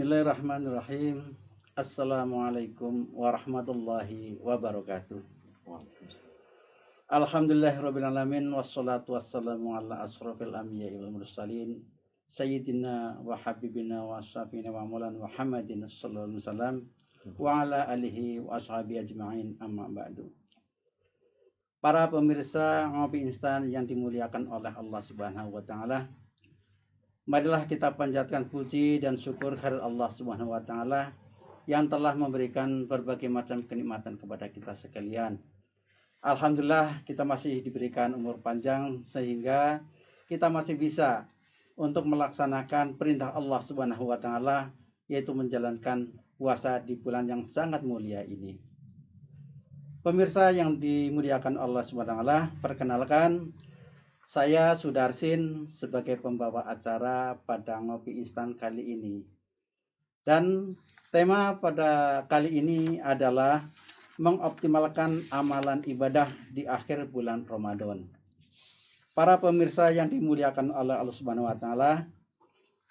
Bismillahirrahmanirrahim. Assalamualaikum warahmatullahi wabarakatuh. Alhamdulillahirrabbilalamin. Wassalatu wassalamu ala asrafil anbiya'i wal mursalin Sayyidina wa habibina wa syafina wa maulana Muhammadin sallallahu alaihi wasallam wa ala alihi wa ashabi ajma'in, amma ba'du. Para pemirsa Ngopi Instan yang dimuliakan oleh Allah Subhanahu wa taala, marilah kita panjatkan puji dan syukur kehadirat Allah Subhanahu wa taala yang telah memberikan berbagai macam kenikmatan kepada kita sekalian. Alhamdulillah kita masih diberikan umur panjang sehingga kita masih bisa untuk melaksanakan perintah Allah Subhanahu wa taala, yaitu menjalankan puasa di bulan yang sangat mulia ini. Pemirsa yang dimuliakan Allah Subhanahu wa taala, perkenalkan, saya Sudarsin sebagai pembawa acara pada Ngopi Instan kali ini. Dan tema pada kali ini adalah mengoptimalkan amalan ibadah di akhir bulan Ramadan. Para pemirsa yang dimuliakan oleh Allah Subhanahu wa taala,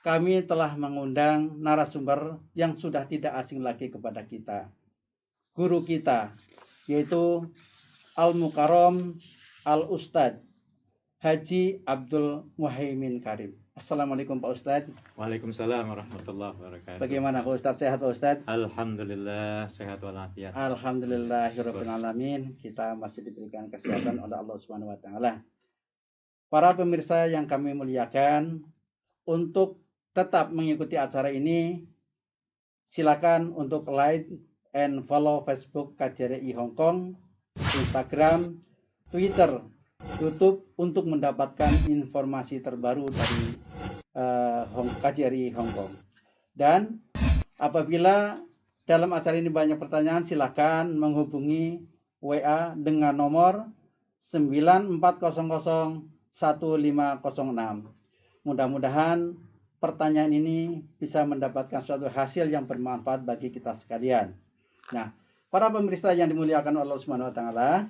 kami telah mengundang narasumber yang sudah tidak asing lagi kepada kita. Guru kita, yaitu Al-Mukarram Al-Ustadz Haji Abdul Muhaimin Karim. Assalamualaikum Pak Ustadz. Waalaikumsalam warahmatullahi wabarakatuh. Bagaimana Pak Ustadz? Sehat Pak Ustadz? Alhamdulillah sehat walafiat. Alhamdulillahirrabbilalamin. Kita masih diberikan kesehatan oleh Allah Subhanahu wa taala. Para pemirsa yang kami muliakan, untuk tetap mengikuti acara ini, silakan untuk like and follow Facebook KJRI Hong Kong, Instagram, Twitter, YouTube untuk mendapatkan informasi terbaru dari KJRI Hong Kong. Dan apabila dalam acara ini banyak pertanyaan, silakan menghubungi WA dengan nomor 94001506. Mudah-mudahan pertanyaan ini bisa mendapatkan suatu hasil yang bermanfaat bagi kita sekalian. Nah, para pemirsa yang dimuliakan Allah Subhanahu wa taala,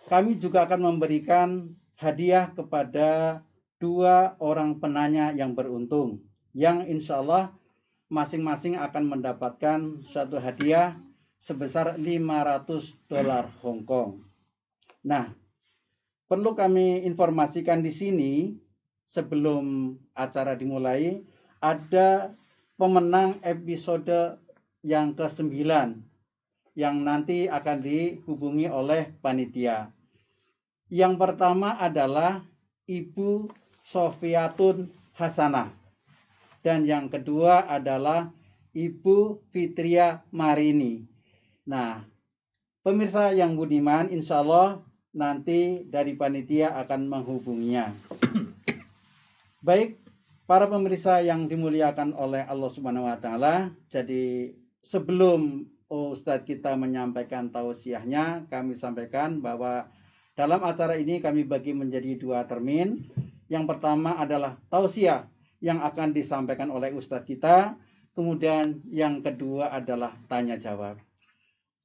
kami juga akan memberikan hadiah kepada 2 orang penanya yang beruntung, yang insya Allah masing-masing akan mendapatkan suatu hadiah sebesar $500 Hong Kong. Nah, perlu kami informasikan di sini sebelum acara dimulai, ada pemenang episode yang ke-9 yang nanti akan dihubungi oleh panitia. Yang pertama adalah Ibu Sofiatun Hasanah. Dan yang kedua adalah Ibu Fitria Marini. Nah, pemirsa yang budiman, insya Allah nanti dari panitia akan menghubunginya. Baik, para pemirsa yang dimuliakan oleh Allah Subhanahu wa taala, jadi sebelum Ustadz kita menyampaikan tausiahnya, kami sampaikan bahwa dalam acara ini kami bagi menjadi 2 termin. Yang pertama adalah tausiah yang akan disampaikan oleh Ustadz kita. Kemudian yang kedua adalah tanya jawab.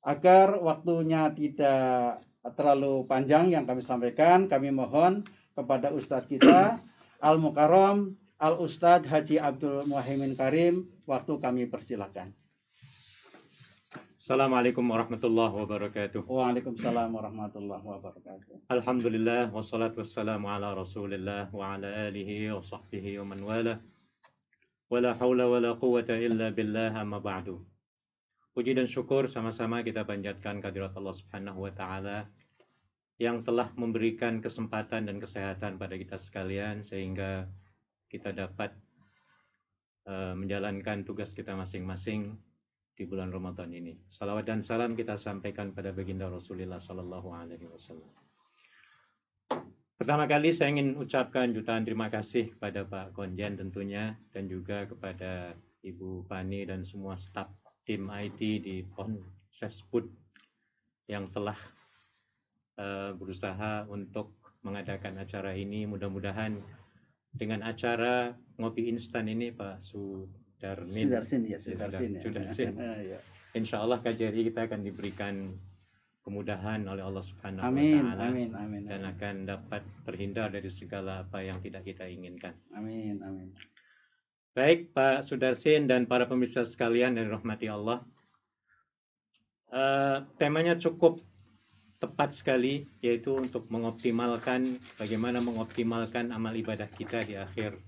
Agar waktunya tidak terlalu panjang yang kami sampaikan, kami mohon kepada Ustadz kita Al-Mukarram Al-Ustadz Haji Abdul Muhaimin Karim, waktu kami persilakan. Assalamualaikum warahmatullahi wabarakatuh. Waalaikumsalam warahmatullahi wabarakatuh. Alhamdulillah wassalatu wassalamu ala Rasulillah wa ala alihi wa sahbihi wa man wala. Wala haula wala quwwata illa billah, amma ba'du. Puji dan syukur sama-sama kita panjatkan kehadirat Allah Subhanahu wa taala yang telah memberikan kesempatan dan kesehatan pada kita sekalian sehingga kita dapat menjalankan tugas kita masing-masing di bulan Ramadan ini. Salawat dan salam kita sampaikan pada baginda Rasulullah sallallahu alaihi wasallam. Pertama kali saya ingin ucapkan jutaan terima kasih kepada Pak Konjen tentunya, dan juga kepada Ibu Pani dan semua staf tim IT di Sesput yang telah berusaha untuk mengadakan acara ini. Mudah-mudahan dengan acara Ngopi Instan ini Pak Sudarsin. Insya Allah KJRI kita akan diberikan kemudahan oleh Allah Subhanahu wa taala. Amin. Dan akan dapat terhindar dari segala apa yang tidak kita inginkan. Amin. Baik Pak Sudarsin dan para pemirsa sekalian yang dirahmati Allah, temanya cukup tepat sekali, yaitu untuk bagaimana mengoptimalkan amal ibadah kita di akhir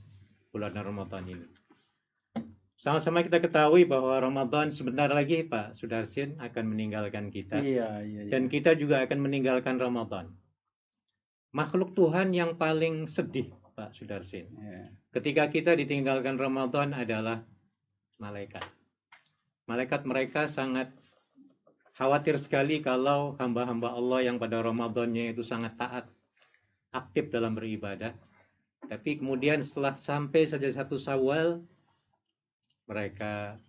bulan Ramadan ini. Sama-sama kita ketahui bahwa Ramadan sebentar lagi Pak Sudarsin akan meninggalkan kita. Iya. Dan kita juga akan meninggalkan Ramadan. Makhluk Tuhan yang paling sedih Pak Sudarsin, Iya. ketika kita ditinggalkan Ramadan adalah malaikat. Malaikat mereka sangat khawatir sekali kalau hamba-hamba Allah yang pada Ramadannya itu sangat taat, aktif dalam beribadah. Tapi kemudian setelah sampai saja 1 Syawal, mereka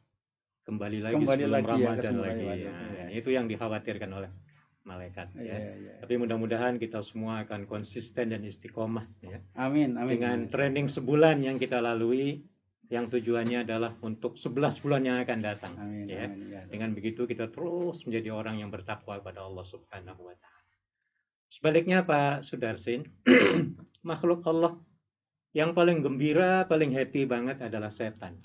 kembali lagi sebelum Ramadan lagi. Nah, itu yang dikhawatirkan oleh malaikat. Ya. Tapi mudah-mudahan kita semua akan konsisten dan istiqomah. Ya. Amin. Dengan training sebulan yang kita lalui, yang tujuannya adalah untuk 11 bulan yang akan datang. Amin. Ya. Dengan begitu kita terus menjadi orang yang bertakwa kepada Allah Subhanahu wa Ta'ala. Sebaliknya Pak Sudarsin, makhluk Allah yang paling gembira, paling happy banget adalah setan.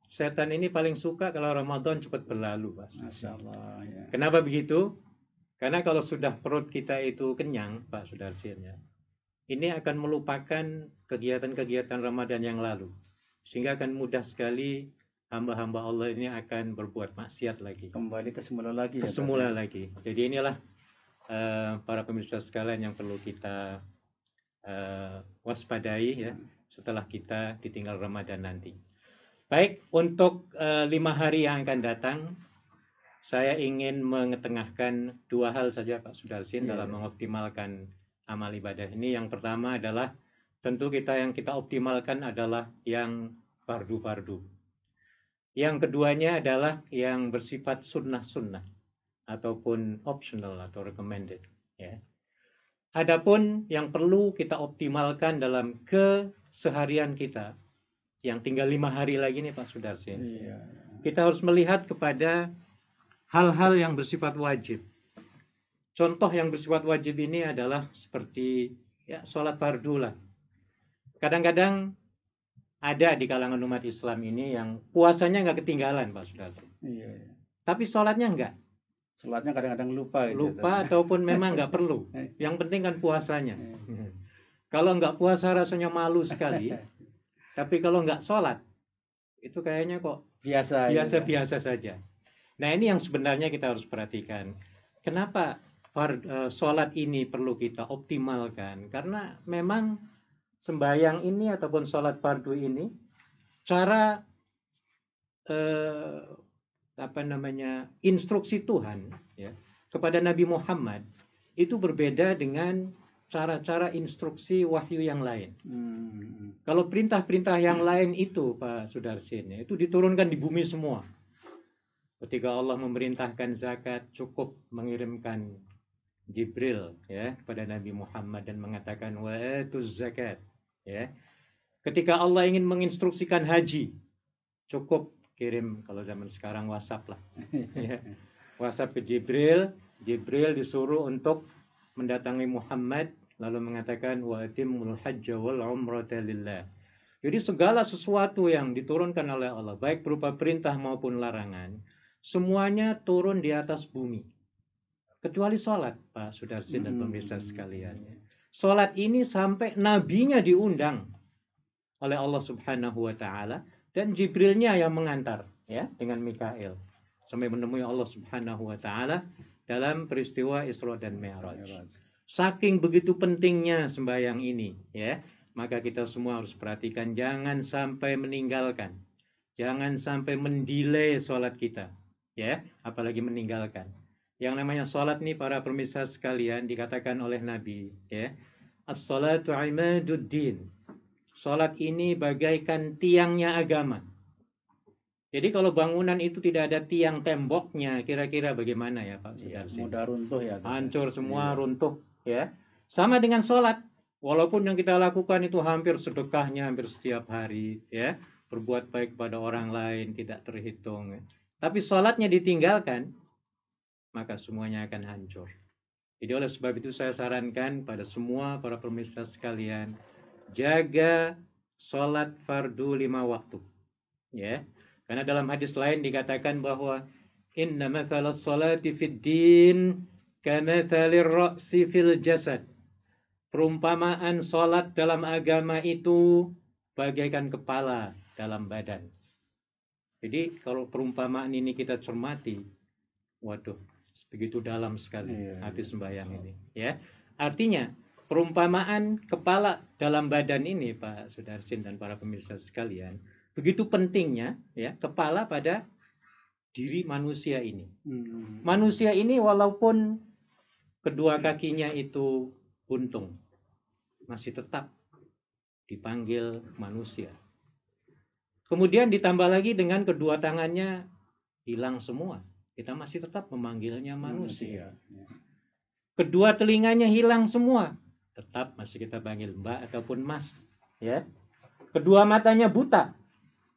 Setan ini paling suka kalau Ramadan cepat berlalu, Pak. Masya Allah. Ya. Kenapa begitu? Karena kalau sudah perut kita itu kenyang, Pak Sudarsin, ya, ini akan melupakan kegiatan-kegiatan Ramadan yang lalu. Sehingga akan mudah sekali hamba-hamba Allah ini akan berbuat maksiat lagi. Kembali ke semula lagi. Lagi. Jadi inilah para pemirsa sekalian yang perlu kita waspadai ya setelah kita ditinggal Ramadan nanti. Baik, untuk 5 hari yang akan datang, saya ingin mengetengahkan 2 hal saja Pak Sudarsin dalam mengoptimalkan amal ibadah ini. Yang pertama adalah tentu yang kita optimalkan adalah yang fardu-fardu. Yang keduanya adalah yang bersifat sunnah-sunnah ataupun optional atau recommended. Ya. Adapun yang perlu kita optimalkan dalam keseharian kita, yang tinggal 5 hari lagi nih Pak Sudarsin. Iya. Kita harus melihat kepada hal-hal yang bersifat wajib. Contoh yang bersifat wajib ini adalah seperti sholat fardu lah. Kadang-kadang ada di kalangan umat Islam ini yang puasanya nggak ketinggalan Pak Sudarsin. Iya. Tapi sholatnya enggak. Sholatnya kadang-kadang lupa. Lupa ataupun memang nggak perlu. Yang penting kan puasanya. Kalau nggak puasa rasanya malu sekali. Tapi kalau nggak sholat, itu kayaknya kok biasa-biasa saja. Nah ini yang sebenarnya kita harus perhatikan. Kenapa sholat ini perlu kita optimalkan? Karena memang sembahyang ini ataupun sholat fardu ini, cara instruksi Tuhan ya, kepada Nabi Muhammad itu berbeda dengan cara-cara instruksi wahyu yang lain. Kalau perintah-perintah yang lain itu Pak Sudarsin, itu diturunkan di bumi semua. Ketika Allah memerintahkan zakat, cukup mengirimkan Jibril ya kepada Nabi Muhammad dan mengatakan wa'atuz zakat. Ya. Ketika Allah ingin menginstruksikan haji, cukup kirim kalau zaman sekarang WhatsApp lah. Ya. WhatsApp ke Jibril disuruh untuk mendatangi Muhammad lalu mengatakan wa atimul hajja wal umrata lillah. Jadi segala sesuatu yang diturunkan oleh Allah, baik berupa perintah maupun larangan, semuanya turun di atas bumi. Kecuali sholat, Pak Sudarsin dan pemirsa sekalian. Sholat ini sampai nabinya diundang oleh Allah Subhanahu wa Ta'ala dan Jibrilnya yang mengantar ya dengan Mikail sampai menemui Allah Subhanahu wa Ta'ala dalam peristiwa Isra dan Mi'raj. Saking begitu pentingnya sembahyang ini ya, maka kita semua harus perhatikan jangan sampai meninggalkan, jangan sampai mendelay sholat kita ya, apalagi meninggalkan. Yang namanya sholat nih para pemirsa sekalian dikatakan oleh Nabi ya, as-salatu imaduddin. Sholat ini bagaikan tiangnya agama. Jadi kalau bangunan itu tidak ada tiang temboknya, kira-kira bagaimana ya Pak Sudarsin? Mudah runtuh ya. Hancur semua, runtuh ya. Sama dengan sholat. Walaupun yang kita lakukan itu hampir sedekahnya hampir setiap hari ya, berbuat baik kepada orang lain tidak terhitung. Ya. Tapi sholatnya ditinggalkan, maka semuanya akan hancur. Jadi oleh sebab itu saya sarankan pada semua para pemirsa sekalian, jaga sholat fardu 5 waktu. Ya, karena dalam hadis lain dikatakan bahwa inna mathalas sholati fid din kamathalir ra'si fil jasad. Perumpamaan sholat dalam agama itu bagaikan kepala dalam badan. Jadi kalau perumpamaan ini kita cermati, waduh, begitu dalam sekali arti sembahyang ini. Ya, artinya perumpamaan kepala dalam badan ini, Pak Sudarsin dan para pemirsa sekalian, begitu pentingnya ya kepala pada diri manusia ini. Manusia ini walaupun kedua kakinya itu buntung, masih tetap dipanggil manusia. Kemudian ditambah lagi dengan kedua tangannya hilang semua, kita masih tetap memanggilnya manusia. Kedua telinganya hilang semua, tetap masih kita panggil mbak ataupun mas. Ya. Kedua matanya buta,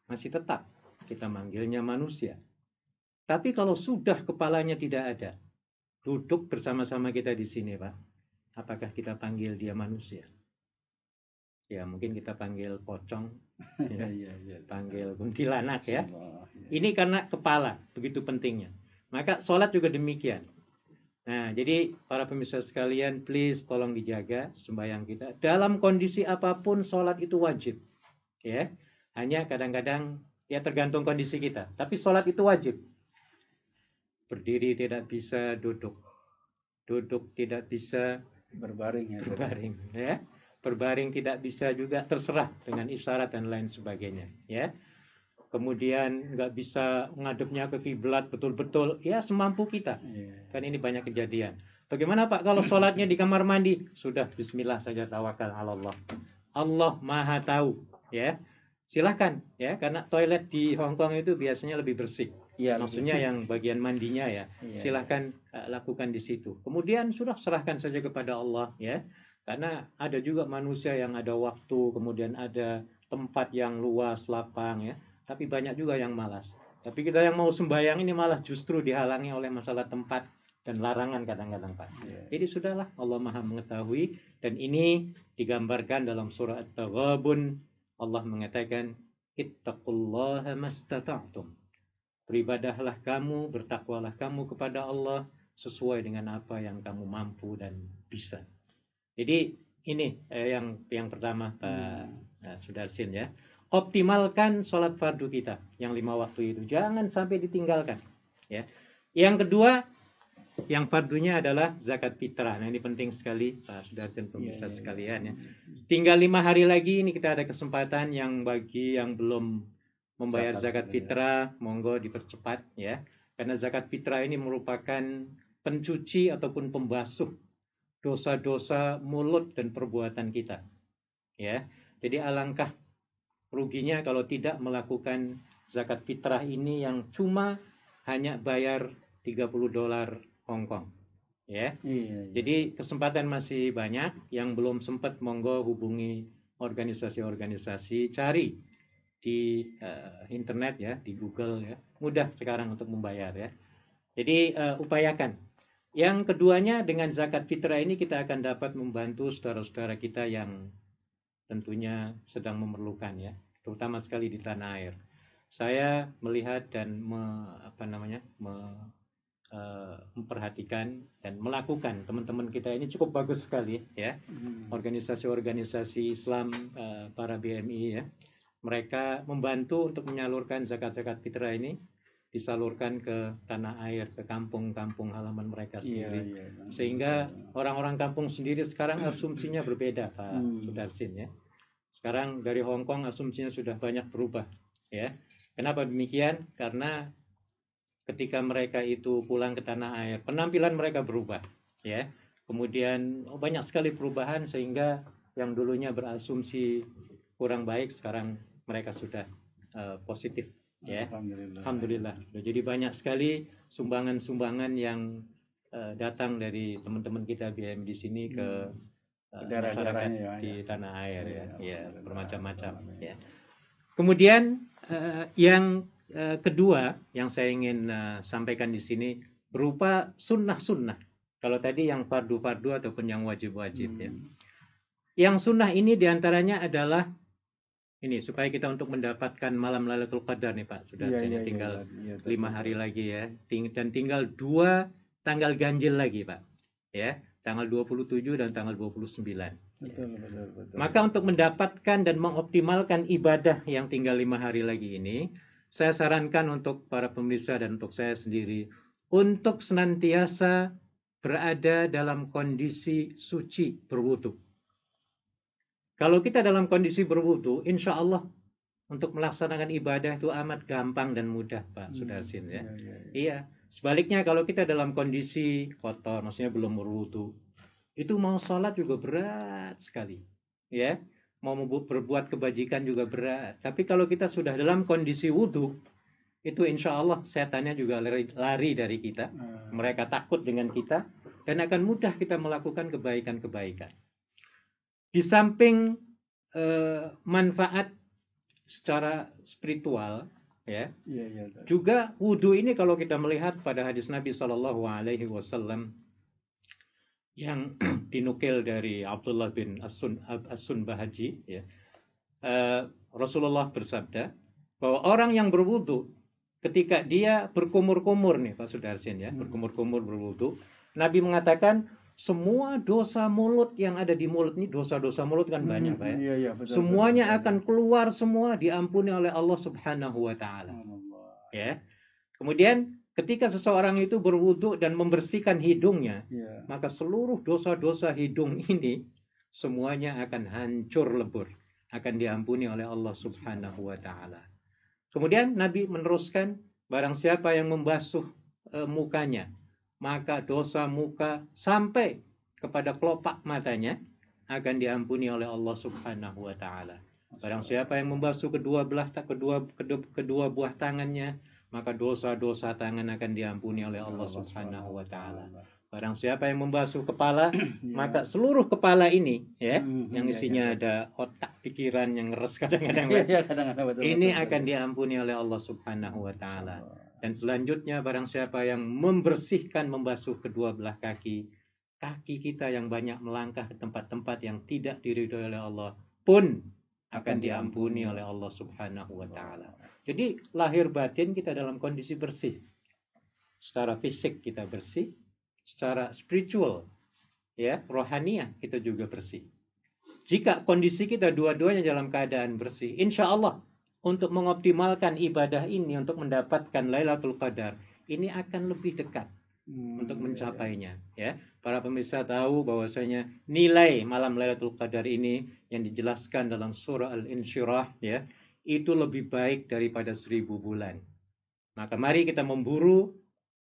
masih tetap kita manggilnya manusia. Tapi kalau sudah kepalanya tidak ada, duduk bersama-sama kita di sini, Pak, apakah kita panggil dia manusia? Ya mungkin kita panggil pocong, ya, panggil kuntilanak ya. Ini karena kepala begitu pentingnya. Maka sholat juga demikian. Nah, jadi para pemirsa sekalian, please tolong dijaga sembahyang kita. Dalam kondisi apapun sholat itu wajib. Ya, hanya kadang-kadang ya tergantung kondisi kita. Tapi sholat itu wajib. Berdiri tidak bisa, duduk. Duduk tidak bisa, berbaring ya. Berbaring tidak bisa juga, terserah dengan isyarat dan lain sebagainya. Ya. Kemudian nggak bisa ngadepnya ke kiblat betul-betul, ya semampu kita. Kan ini banyak kejadian. Bagaimana Pak kalau sholatnya di kamar mandi? Sudah bismillah saja, tawakal Allah. Allah Maha tahu, ya. Silahkan, ya, karena toilet di Hong Kong itu biasanya lebih bersih. Ya, maksudnya yang bagian mandinya ya. Silahkan lakukan di situ. Kemudian sudah serahkan saja kepada Allah, ya. Karena ada juga manusia yang ada waktu, kemudian ada tempat yang luas, lapang, ya. Tapi banyak juga yang malas. Tapi kita yang mau sembahyang ini malah justru dihalangi oleh masalah tempat dan larangan kadang-kadang, Pak. Jadi sudahlah, Allah Maha mengetahui. Dan ini digambarkan dalam surah At-Taghabun. Allah mengatakan, ittaqullaha mastata'tum. Beribadahlah kamu, bertakwalah kamu kepada Allah sesuai dengan apa yang kamu mampu dan bisa. Jadi ini yang pertama, Pak Sudarsin, ya. Optimalkan sholat fardu kita yang 5 waktu itu, jangan sampai ditinggalkan. Ya. Yang kedua, yang fardunya adalah zakat fitrah. Nah ini penting sekali, Pak Sudarsin, pemirsa sekalian. Ya. Tinggal 5 hari lagi, ini kita ada kesempatan yang bagi yang belum membayar zakat fitrah, monggo dipercepat, ya. Karena zakat fitrah ini merupakan pencuci ataupun pembasuh dosa-dosa mulut dan perbuatan kita. Ya. Jadi alangkah ruginya kalau tidak melakukan zakat fitrah ini yang cuma hanya bayar $30 Hong Kong. Ya. Jadi kesempatan masih banyak. Yang belum sempat monggo hubungi organisasi-organisasi, cari di internet, ya, di Google, ya. Mudah sekarang untuk membayar, ya. Jadi upayakan. Yang keduanya, dengan zakat fitrah ini kita akan dapat membantu saudara-saudara kita yang tentunya sedang memerlukan, ya, terutama sekali di tanah air. Saya melihat dan memperhatikan dan melakukan, teman-teman kita ini cukup bagus sekali, ya. Organisasi-organisasi Islam, para BMI, ya, mereka membantu untuk menyalurkan zakat-zakat fitrah ini, disalurkan ke tanah air, ke kampung-kampung halaman mereka sendiri. Sehingga orang-orang kampung sendiri sekarang asumsinya berbeda, Pak Sudarsin, ya. Sekarang dari Hong Kong asumsinya sudah banyak berubah, ya. Kenapa demikian? Karena ketika mereka itu pulang ke tanah air, penampilan mereka berubah, ya. Kemudian banyak sekali perubahan sehingga yang dulunya berasumsi kurang baik sekarang mereka sudah positif, ya. Alhamdulillah. Jadi banyak sekali sumbangan-sumbangan yang datang dari teman-teman kita BM di sini ke masyarakat di tanah air, ya, bermacam-macam, ya. Kemudian yang kedua yang saya ingin sampaikan di sini berupa sunnah-sunnah. Kalau tadi yang fardu-fardu ataupun yang wajib-wajib, ya. Yang sunnah ini diantaranya adalah ini supaya kita untuk mendapatkan malam Lailatul Qadar nih Pak, sudah tinggal 5 hari lagi ya. Dan tinggal 2 tanggal ganjil lagi Pak. Ya, tanggal 27 dan tanggal 29. Betul. Maka untuk mendapatkan dan mengoptimalkan ibadah yang tinggal 5 hari lagi ini, saya sarankan untuk para pemirsa dan untuk saya sendiri untuk senantiasa berada dalam kondisi suci berwudu. Kalau kita dalam kondisi berwudu, insya Allah untuk melaksanakan ibadah itu amat gampang dan mudah, Pak Sudarsin ya. Iya. Sebaliknya kalau kita dalam kondisi kotor, maksudnya belum berwudu, itu mau sholat juga berat sekali, ya. Mau berbuat kebajikan juga berat. Tapi kalau kita sudah dalam kondisi wudu, itu insya Allah setannya juga lari dari kita. Mereka takut dengan kita dan akan mudah kita melakukan kebaikan-kebaikan. Di samping manfaat secara spiritual, ya, juga wudhu ini kalau kita melihat pada hadis Nabi SAW yang dinukil dari Abdullah bin As-Sunbahaji, ya, Rasulullah bersabda bahwa orang yang berwudhu ketika dia berkumur-kumur nih Pak Sudarsin ya, berkumur-kumur berwudhu, Nabi mengatakan semua dosa mulut yang ada di mulut ini, dosa-dosa mulut kan banyak Pak ya. Betul, semuanya akan keluar semua, diampuni oleh Allah Subhanahu wa taala. Ya. Kemudian ketika seseorang itu berwudu dan membersihkan hidungnya, maka seluruh dosa-dosa hidung ini semuanya akan hancur lebur, akan diampuni oleh Allah Subhanahu wa taala. Kemudian Nabi meneruskan, barang siapa yang membasuh mukanya, maka dosa muka sampai kepada kelopak matanya akan diampuni oleh Allah Subhanahu wa taala. Barang siapa yang membasuh kedua buah tangannya, maka dosa-dosa tangan akan diampuni oleh Allah Subhanahu wa taala. Barang siapa yang membasuh kepala, maka seluruh kepala ini ya, yang isinya ada otak pikiran yang ngeres kadang-kadang, ini akan diampuni oleh Allah Subhanahu wa taala. Dan selanjutnya barang siapa yang membersihkan, membasuh kedua belah kaki kita yang banyak melangkah ke tempat-tempat yang tidak diridhoi oleh Allah pun akan diampuni oleh Allah Subhanahu wa taala. Jadi lahir batin kita dalam kondisi bersih. Secara fisik kita bersih, secara spiritual ya, rohaniah kita juga bersih. Jika kondisi kita dua-duanya dalam keadaan bersih, insya Allah untuk mengoptimalkan ibadah ini, untuk mendapatkan Lailatul Qadar, ini akan lebih dekat untuk mencapainya. Ya, para pemirsa tahu bahwasanya nilai malam Lailatul Qadar ini yang dijelaskan dalam surah Al-Insyirah, ya, itu lebih baik daripada 1000 bulan. Maka mari kita memburu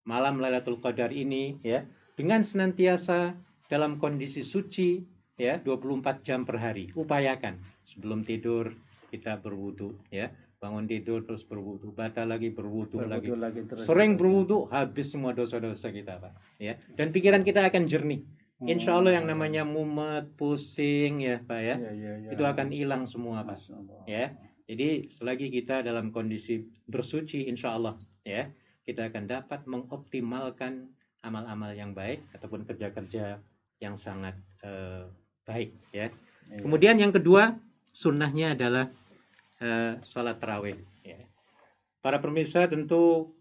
malam Lailatul Qadar ini, ya, dengan senantiasa dalam kondisi suci, ya, 24 jam per hari. Upayakan sebelum tidur kita berwudu, ya, bangun tidur terus berwudu, batal lagi berwudu lagi sering berwudu, habis semua dosa-dosa kita Pak, ya, dan pikiran kita akan jernih. Insya Allah yang namanya mumet, pusing ya Pak ya, itu akan hilang semua Pak, ya. Jadi selagi kita dalam kondisi bersuci, insya Allah ya, kita akan dapat mengoptimalkan amal-amal yang baik ataupun kerja-kerja yang sangat baik ya. Kemudian yang kedua, sunnahnya adalah sholat tarawih. Ya. Para pemirsa tentu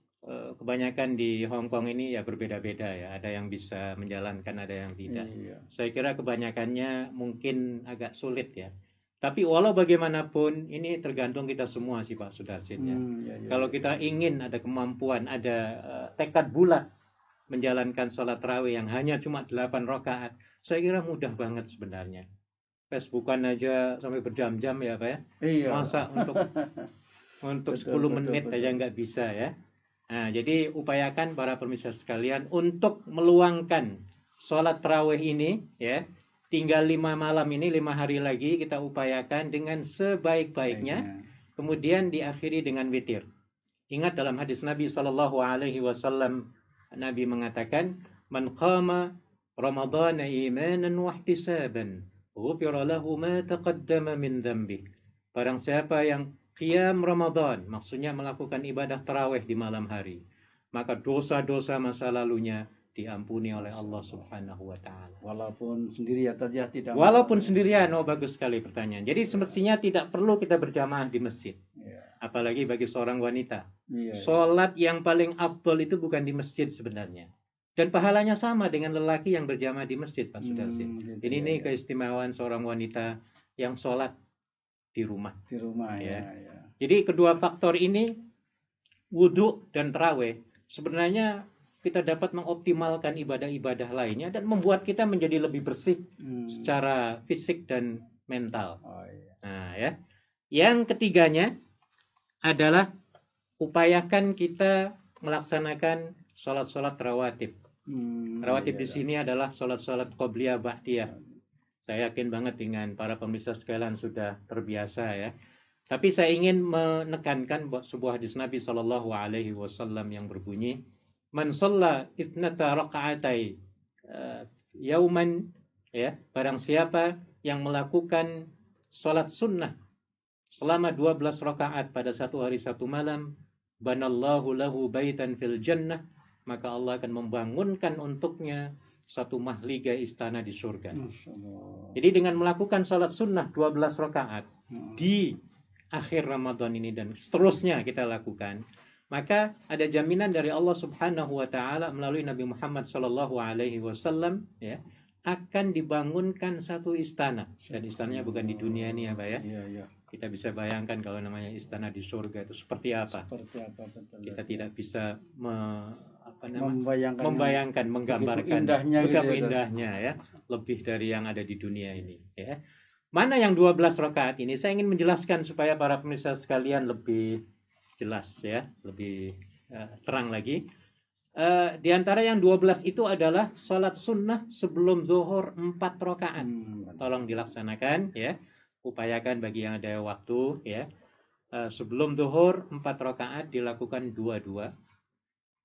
kebanyakan di Hong Kong ini ya berbeda-beda ya. Ada yang bisa menjalankan, ada yang tidak. Saya kira kebanyakannya mungkin agak sulit ya. Tapi walau bagaimanapun ini tergantung kita semua sih Pak Sudarsin ya. Kalau kita ingin ada kemampuan, ada tekad bulat menjalankan sholat tarawih yang hanya cuma 8 rakaat, saya kira mudah banget sebenarnya. Facebookan aja sampai berjam-jam ya Pak ya. Masa untuk 10 menit aja nggak bisa ya. Nah, jadi upayakan para pemirsa sekalian untuk meluangkan sholat tarawih ini ya. Tinggal 5 malam ini, 5 hari lagi kita upayakan dengan sebaik-baiknya. Kemudian diakhiri dengan witir. Ingat dalam hadis Nabi SAW, Nabi mengatakan, "Man qama Ramadhana imanan wa ihtisaban, ghufira lahu ma taqaddama min dhanbi." Barang siapa yang qiyam Ramadan, maksudnya melakukan ibadah tarawih di malam hari, maka dosa-dosa masa lalunya diampuni oleh Allah Subhanahu wa taala. Walaupun sendiri ya Tad, ya, tidak. Walaupun sendirian, bagus sekali pertanyaan. Jadi semestinya tidak perlu kita berjamaah di masjid. Ya. Apalagi bagi seorang wanita. Iya. Sholat yang paling afdol itu bukan di masjid sebenarnya. Dan pahalanya sama dengan lelaki yang berjamaah di masjid, Pak Sudarsin. Gitu, Jadi ini ya. keistimewaan seorang wanita yang sholat di rumah. Di rumah Ya. ya. Jadi kedua faktor ini, wudhu dan tarawih, sebenarnya kita dapat mengoptimalkan ibadah-ibadah lainnya dan membuat kita menjadi lebih bersih secara fisik dan mental. Oh, iya. Nah, ya. Yang ketiganya adalah upayakan kita melaksanakan sholat-sholat rawatib. Rawatib Iya, di sini adalah sholat-sholat qobliyah ba'diyah. Saya yakin banget dengan para pemirsa sekalian sudah terbiasa ya. Tapi saya ingin menekankan sebuah hadis Nabi Shallallahu Alaihi Wasallam yang berbunyi, "Man shalla ithnata raka'atai yauman," ya, barang siapa yang melakukan sholat sunnah selama 12 rakaat pada satu hari satu malam, banallahu lahu baitan fil jannah, maka Allah akan membangunkan untuknya satu mahligai istana di surga. Jadi dengan melakukan sholat sunnah 12 rakaat di akhir Ramadan ini dan seterusnya kita lakukan, maka ada jaminan dari Allah Subhanahu wa taala melalui Nabi Muhammad sallallahu alaihi wasallam ya, akan dibangunkan satu istana. Dan istananya bukan di dunia ini ya, Pak ya. Iya. Kita bisa bayangkan kalau namanya istana di surga itu seperti apa. Seperti apa betul. Kita tidak bisa membayangkan, menggambarkan indahnya betapa gitu ya, indahnya ya, lebih dari yang ada di dunia ini ya. Mana yang 12 rakaat ini saya ingin menjelaskan supaya para pemirsa sekalian lebih jelas ya, lebih terang lagi. Di antara yang 12 itu adalah salat sunnah sebelum zuhur 4 rakaat. Tolong dilaksanakan ya. Upayakan bagi yang ada waktu ya. Sebelum zuhur 4 rakaat dilakukan 2-2.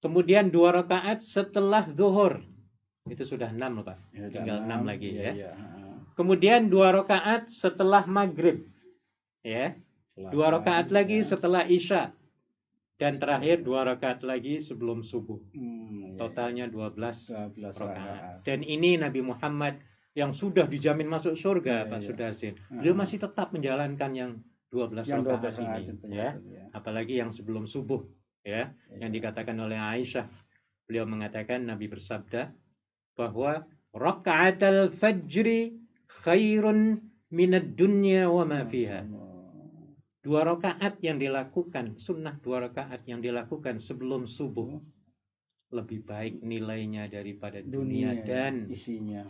Kemudian 2 rakaat setelah zuhur. Itu sudah 6 loh, Pak. Ya, tinggal 6 lagi ya. Iya. Kemudian 2 rakaat setelah maghrib. Ya. 2 rakaat lagi setelah isya. Dan terakhir 2 rakaat lagi sebelum subuh. Totalnya 12 rakaat. Dan ini Nabi Muhammad yang sudah dijamin masuk surga, Pak Sudarsin. Beliau masih tetap menjalankan yang 12 rakaat ini. Ya. Apalagi yang sebelum subuh. Ya. Yang dikatakan oleh Aisyah. Beliau mengatakan, Nabi bersabda bahwa raka'atal fajri khairun minad dunya wa ma fiha. 2 rakaat yang dilakukan, sunnah 2 rakaat yang dilakukan sebelum subuh lebih baik nilainya daripada dunia dan seisinya.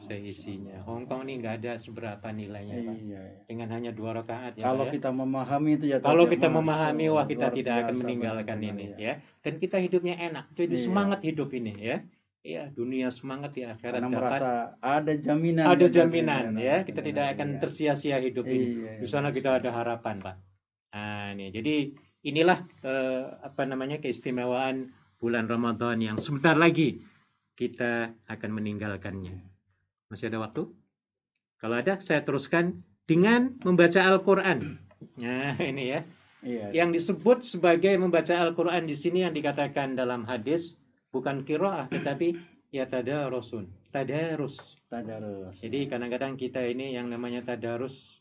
Hongkong ini nggak ada seberapa nilainya, Pak. Dengan hanya 2 rakaat. Kalau kita memahami itu ya. Kalau kita memahami, wah kita tidak akan meninggalkan ini ya. Dan kita hidupnya enak. Jadi semangat hidup ini ya. Ya, dunia semangat, di akhirat dapat. Merasa ada jaminan. Ada jaminan ya. Kita tidak akan tersia-sia hidup ini. Di sana kita ada harapan, Pak. Nah, ini. Jadi inilah keistimewaan bulan Ramadan yang sebentar lagi kita akan meninggalkannya. Masih ada waktu? Kalau ada, saya teruskan dengan membaca Al-Quran. Nah, ini ya. Yang disebut sebagai membaca Al-Quran di sini yang dikatakan dalam hadis bukan qiraah tetapi ya tadarus. Jadi kadang-kadang kita ini yang namanya tadarus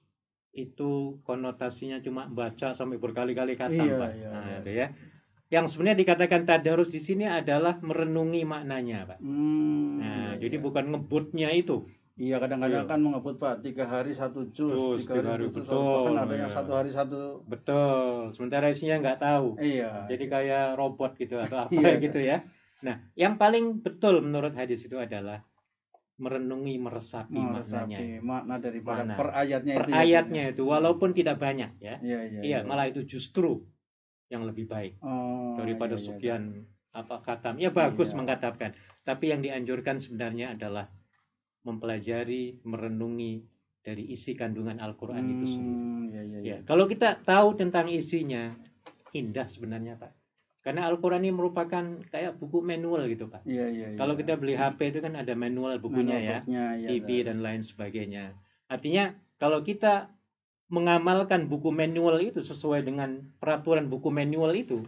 itu konotasinya cuma baca sampai berkali-kali kata, Pak. Itu ya. Yang sebenarnya dikatakan tadarus di sini adalah merenungi maknanya, Pak. Jadi bukan ngebutnya itu. Iya, kadang-kadang kan mengebut, Pak, 3 hari 1 juz, 3 hari betul. Bahkan ada yang 1 hari 1. Betul. Sementara isinya nggak tahu. Iya. Jadi kayak robot gitu atau apa gitu ya. Nah, yang paling betul menurut hadis itu adalah merenungi, meresapi maknanya. Makna daripada per ayatnya itu. Per ayatnya itu, walaupun tidak banyak ya. Iya. Malah itu justru yang lebih baik daripada sekian khatam. Ya bagus mengkatapkan. Tapi yang dianjurkan sebenarnya adalah mempelajari, merenungi dari isi kandungan Al-Quran itu sendiri. Ya, kalau kita tahu tentang isinya, indah sebenarnya, Pak. Karena Al-Quran ini merupakan kayak buku manual gitu, Pak. Kalau kita beli HP itu kan ada manual bukunya ya, TV dan lain sebagainya. Artinya kalau kita mengamalkan buku manual itu sesuai dengan peraturan buku manual itu,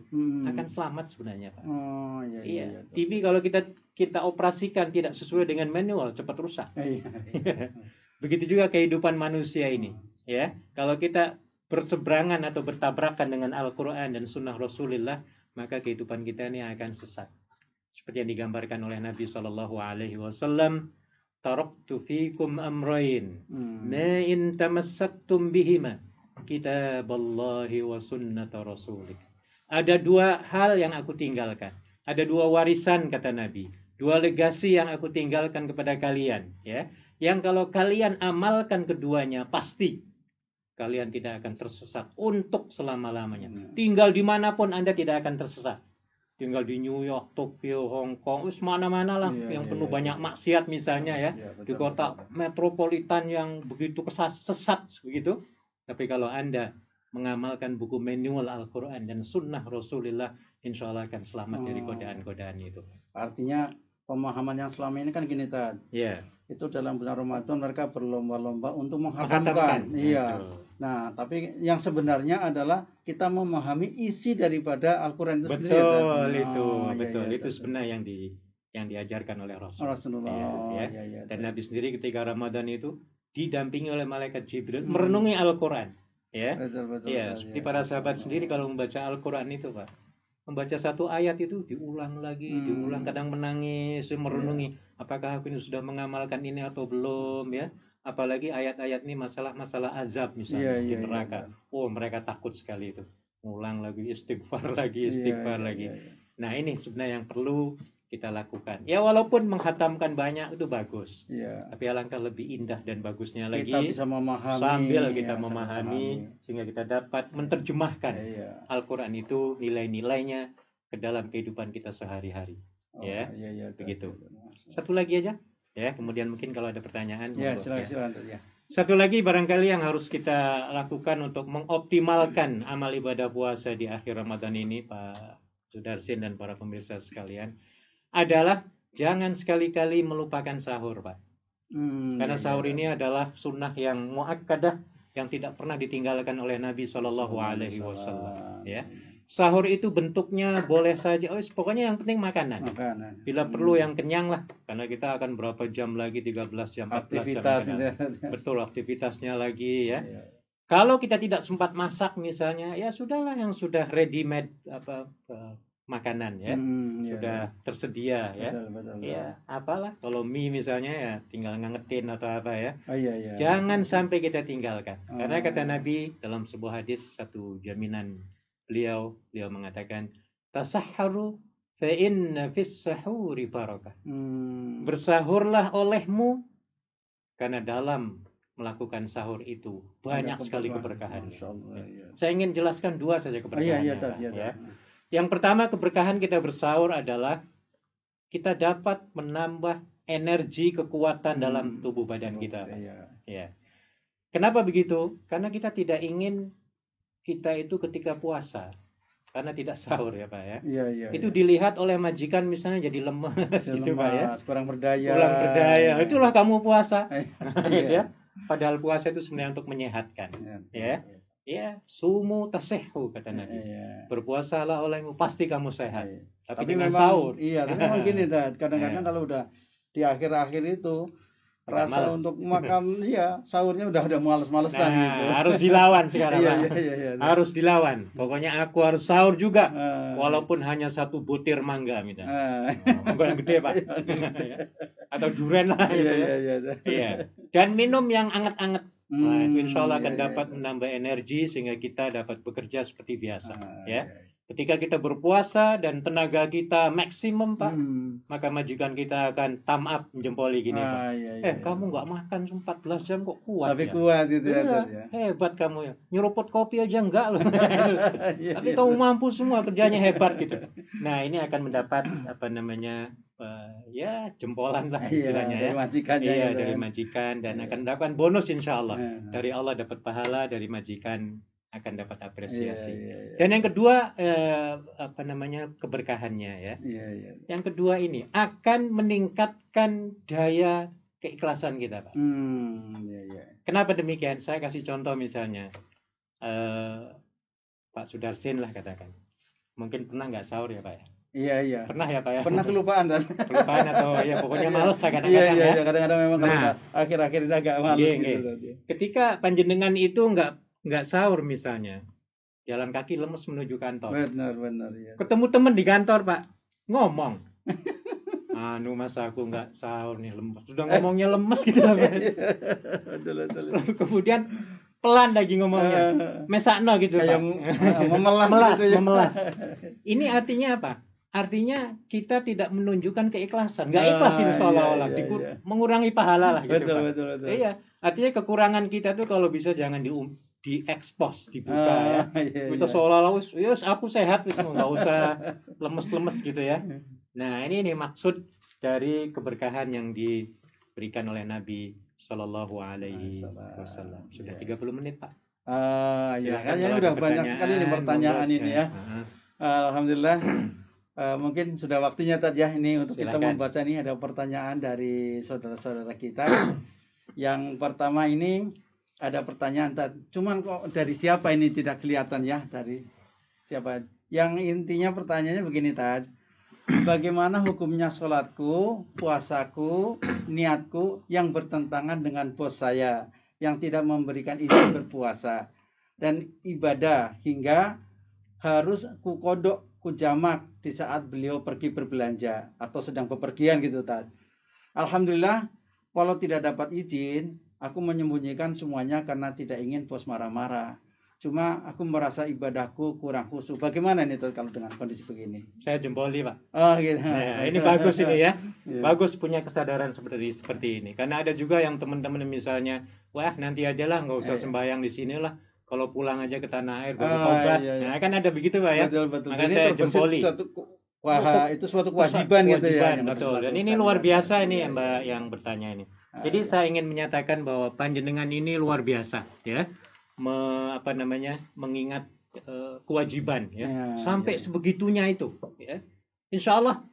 akan selamat sebenarnya, Pak. Oh, iya, iya, iya. TV kalau kita operasikan tidak sesuai dengan manual, cepat rusak. Iya. Begitu juga kehidupan manusia ini, ya. Kalau kita berseberangan atau bertabrakan dengan Al-Quran dan Sunnah Rasulullah, maka kehidupan kita ini akan sesat. Seperti yang digambarkan oleh Nabi SAW, taraktu fikum amrayn, ma in tamassaktum bihima, kitaballahi wa sunnata rasulih. Ada dua hal yang aku tinggalkan. Ada dua warisan, kata Nabi. Dua legasi yang aku tinggalkan kepada kalian, ya. Yang kalau kalian amalkan keduanya, pasti kalian tidak akan tersesat untuk selama-lamanya. Tinggal dimanapun Anda tidak akan tersesat. Tinggal di New York, Tokyo, Hong Kong, mana-mana lah yang penuh banyak maksiat misalnya ya. Di kota metropolitan yang begitu sesat begitu. Tapi kalau Anda mengamalkan buku manual Al-Quran dan Sunnah Rasulullah, insya Allah akan selamat dari godaan-godaan itu. Artinya pemahaman yang selama ini kan gini, Tad. Iya. Itu dalam bulan Ramadan mereka berlomba-lomba untuk menghatamkan. Iya. Nah, tapi yang sebenarnya adalah kita memahami isi daripada Al-Quran itu sendiri. Betul. Itu sebenarnya yang diajarkan oleh Rasulullah. Dan Nabi sendiri ketika Ramadan itu didampingi oleh malaikat Jibril merenungi Al-Quran. Ya. Betul. Seperti para sahabat sendiri kalau membaca Al-Quran itu, Pak, membaca satu ayat itu diulang lagi, diulang, kadang menangis, merenungi apakah aku ini sudah mengamalkan ini atau belum, ya. Apalagi ayat-ayat ini masalah azab misalnya di neraka. Oh, mereka takut sekali itu. Ulang lagi, istighfar lagi. Nah, ini sebenarnya yang perlu kita lakukan. Ya, walaupun menghatamkan banyak itu bagus. Tapi alangkah lebih indah dan bagusnya lagi kita bisa memahami, sambil kita memahami sehingga kita dapat menerjemahkan Al-Quran itu nilai-nilainya ke dalam kehidupan kita sehari-hari. Begitu. Satu lagi aja. Ya, kemudian mungkin kalau ada pertanyaan. Silakan. Satu lagi barangkali yang harus kita lakukan untuk mengoptimalkan amal ibadah puasa di akhir Ramadan ini, Pak Sudarsin dan para pemirsa sekalian, adalah jangan sekali-kali melupakan sahur, Pak. Karena sahur ini adalah sunnah yang muakkadah yang tidak pernah ditinggalkan oleh Nabi SAW. Ya. Sahur itu bentuknya boleh saja, pokoknya yang penting makanan. Bila perlu yang kenyang lah, karena kita akan berapa jam lagi, 13 jam, 14 jam. Betul, aktivitasnya lagi ya. Kalau kita tidak sempat masak misalnya, ya sudahlah yang sudah ready made makanan ya, sudah tersedia ya. Betul. Ya, apalah kalau mie misalnya ya tinggal ngangetin atau apa ya. Jangan sampai kita tinggalkan. Karena kata Nabi dalam sebuah hadis, satu jaminan beliau mengatakan, tasahharu fa inna fis sahuri barakah. Bersahurlah olehmu karena dalam melakukan sahur itu banyak sekali keberkahan. Saya ingin jelaskan dua saja keberkahannya. Yang pertama, keberkahan kita bersahur adalah kita dapat menambah energi kekuatan dalam tubuh badan kita. Ya. Kenapa begitu? Karena kita tidak ingin kita itu ketika puasa, karena tidak sahur ya Pak ya. Itu dilihat oleh majikan misalnya jadi lemas gitu Pak ya. Kurang berdaya. Itulah kamu puasa. Gitu ya. Padahal puasa itu sebenarnya untuk menyehatkan. Ya, sumu tasihhu kata Nabi. Berpuasalah olehmu pasti kamu sehat. Tapi dengan memang, sahur. Tapi memang gini, kadang-kadang kalau udah di akhir-akhir itu rasa untuk makan, sahurnya udah males-malesan gitu. Harus dilawan sekarang. Harus dilawan. Pokoknya aku harus sahur juga, walaupun hanya satu butir mangga misalnya. Mangga yang gede Pak. Atau durian lah. Dan minum yang anget-anget. Nah, itu insya Allah akan dapat menambah energi sehingga kita dapat bekerja seperti biasa. Ketika kita berpuasa dan tenaga kita maksimum Pak, maka majikan kita akan thumb up, menjempoli gini Pak. Kamu nggak makan 14 jam kok kuat. Tapi kuat gitu ya. Hebat kamu ya. Nyeruput kopi aja enggak loh. Tapi kamu mampu semua, kerjanya hebat gitu. Nah, ini akan mendapat jempolan lah istilahnya dari majikannya. Dari majikan dan akan mendapatkan bonus insya Allah. Dari Allah dapat pahala, dari majikan akan dapat apresiasi. Dan yang kedua keberkahannya ya. Yang kedua ini akan meningkatkan daya keikhlasan kita, Pak. Iya, iya. Kenapa demikian? Saya kasih contoh misalnya, Pak Sudarsin lah katakan. Mungkin pernah nggak sahur ya Pak ya? Iya, iya. Pernah ya Pak ya? Pernah kelupaan kan? Kelupaan atau ya pokoknya males lah Iya, kadang-kadang iya, ya. iya. Kadang-kadang memang kalau Nah. akhir-akhir ini agak males Iya, gitu. iya. Tadi. Ketika panjenengan itu nggak sahur misalnya, jalan kaki lemes menuju kantor. Benar, iya. Ketemu teman di kantor Pak, ngomong. Masa aku nggak sahur nih, lemes. Sudah ngomongnya lemes gitu lah Pak. Betul. Kemudian pelan lagi ngomongnya, mesakno gitu Kayak Pak. memelas gitu ya. memelas. Ini artinya apa? Artinya kita tidak menunjukkan keikhlasan, nggak ikhlas itu seolah-olah, iya. mengurangi pahala lah gitu Pak. Betul. Iya, artinya kekurangan kita tuh kalau bisa jangan diekspos, dibuka ya. Iya, Kita iya. seolah-olah, yus aku sehat, nggak usah lemes-lemes gitu ya. Nah ini maksud dari keberkahan yang diberikan oleh Nabi Shallallahu Alaihi Wasallam. Sudah 30 menit Pak. Ya Silakan kan ya kalau udah ada banyak sekali nih pertanyaan monggo, ini ya. Alhamdulillah. Mungkin sudah waktunya tadi ya ini untuk kita Silakan. membaca nih ada pertanyaan dari saudara-saudara kita. Yang pertama ini ada pertanyaan cuman kok dari siapa ini tidak kelihatan ya, dari siapa. Yang intinya pertanyaannya begini Tad. Bagaimana hukumnya sholatku, puasaku, niatku yang bertentangan dengan bos saya yang tidak memberikan izin berpuasa dan ibadah hingga harus ku kodok, ku jamak di saat beliau pergi berbelanja atau sedang bepergian gitu Tad. Alhamdulillah walau tidak dapat izin, aku menyembunyikan semuanya karena tidak ingin bos marah-marah. Cuma aku merasa ibadahku kurang khusyuk. Bagaimana nih Tad kalau dengan kondisi begini? Saya jempoli Pak. Oh gitu. Nah, ini bagus ini ya. Iya. Bagus punya kesadaran seperti ini. Karena ada juga yang teman-teman misalnya, wah nanti aja lah, nggak usah sembahyang di sini lah. Kalau pulang aja ke tanah air baru tobat. Iya. Nah kan ada begitu Pak ya. Betul. Maka Ini saya terbesit jempoli. itu suatu kewajiban gitu ya. yang harus Betul. Dan ini dilakukan. luar biasa ini Iya, Mbak iya. yang bertanya ini. Jadi saya ingin menyatakan bahwa panjenengan ini luar biasa ya. Mengingat kewajiban ya. Sampai sebegitunya itu ya. Insya Allah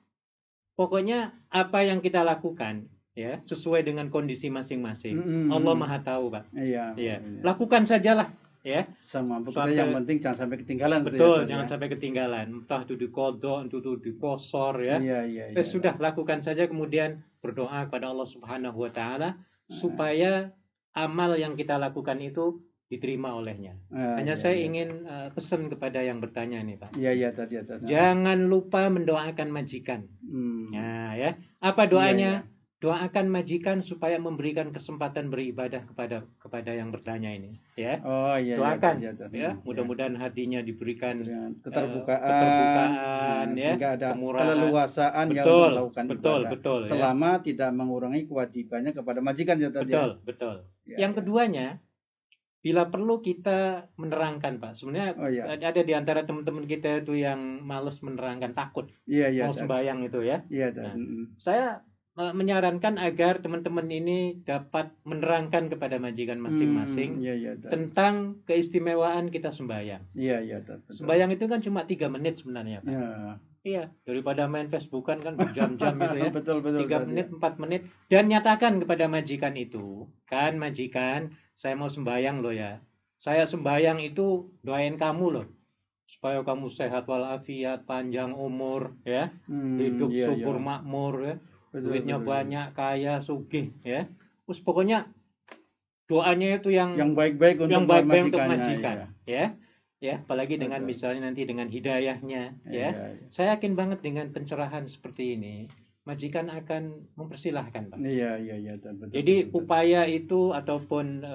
pokoknya apa yang kita lakukan ya sesuai dengan kondisi masing-masing. Allah Maha tahu Pak. Iya. Lakukan sajalah ya. Sama pokoknya yang penting jangan sampai ketinggalan. Betul, jangan sampai ketinggalan. Entah itu dikodok, itu diposor ya. Iya. Sudah lakukan saja, kemudian berdoa kepada Allah Subhanahu Wa Taala supaya amal yang kita lakukan itu diterima olehnya. Hanya saya ingin pesan kepada yang bertanya ini Pak. Iya tadi. Jangan lupa mendoakan majikan. Nah ya, apa doanya? Doakan majikan supaya memberikan kesempatan beribadah kepada yang bertanya ini. Ya. Oh iya. Doakan. Ya. Mudah-mudahan hatinya diberikan keterbukaan, ya, sehingga ada kemurahan, keleluasaan yang untuk melakukan ibadah. Betul. Selama tidak mengurangi kewajibannya kepada majikan ya tadi. Betul. Yang keduanya, bila perlu kita menerangkan Pak. Sebenarnya ada di antara teman-teman kita itu yang malas menerangkan, takut mau sembahyang itu ya. Saya menyarankan agar teman-teman ini dapat menerangkan kepada majikan masing-masing tentang keistimewaan kita sembahyang. Iya. Sembahyang itu kan cuma 3 menit sebenarnya Pak. Iya, daripada main Facebookan kan berjam-jam gitu ya. Betul. 3 menit, 4 menit. Dan nyatakan kepada majikan itu, kan majikan, saya mau sembahyang loh ya. Saya sembahyang itu doain kamu loh. Supaya kamu sehat walafiat, panjang umur ya. Hidup subur makmur ya. Duitnya banyak, kaya, sugih ya. Terus pokoknya doanya itu yang baik-baik untuk majikan ya. Ya, apalagi dengan misalnya nanti dengan hidayahnya ya. Saya yakin banget dengan pencerahan seperti ini majikan akan mempersilahkan Pak. Iya. Jadi upaya itu ataupun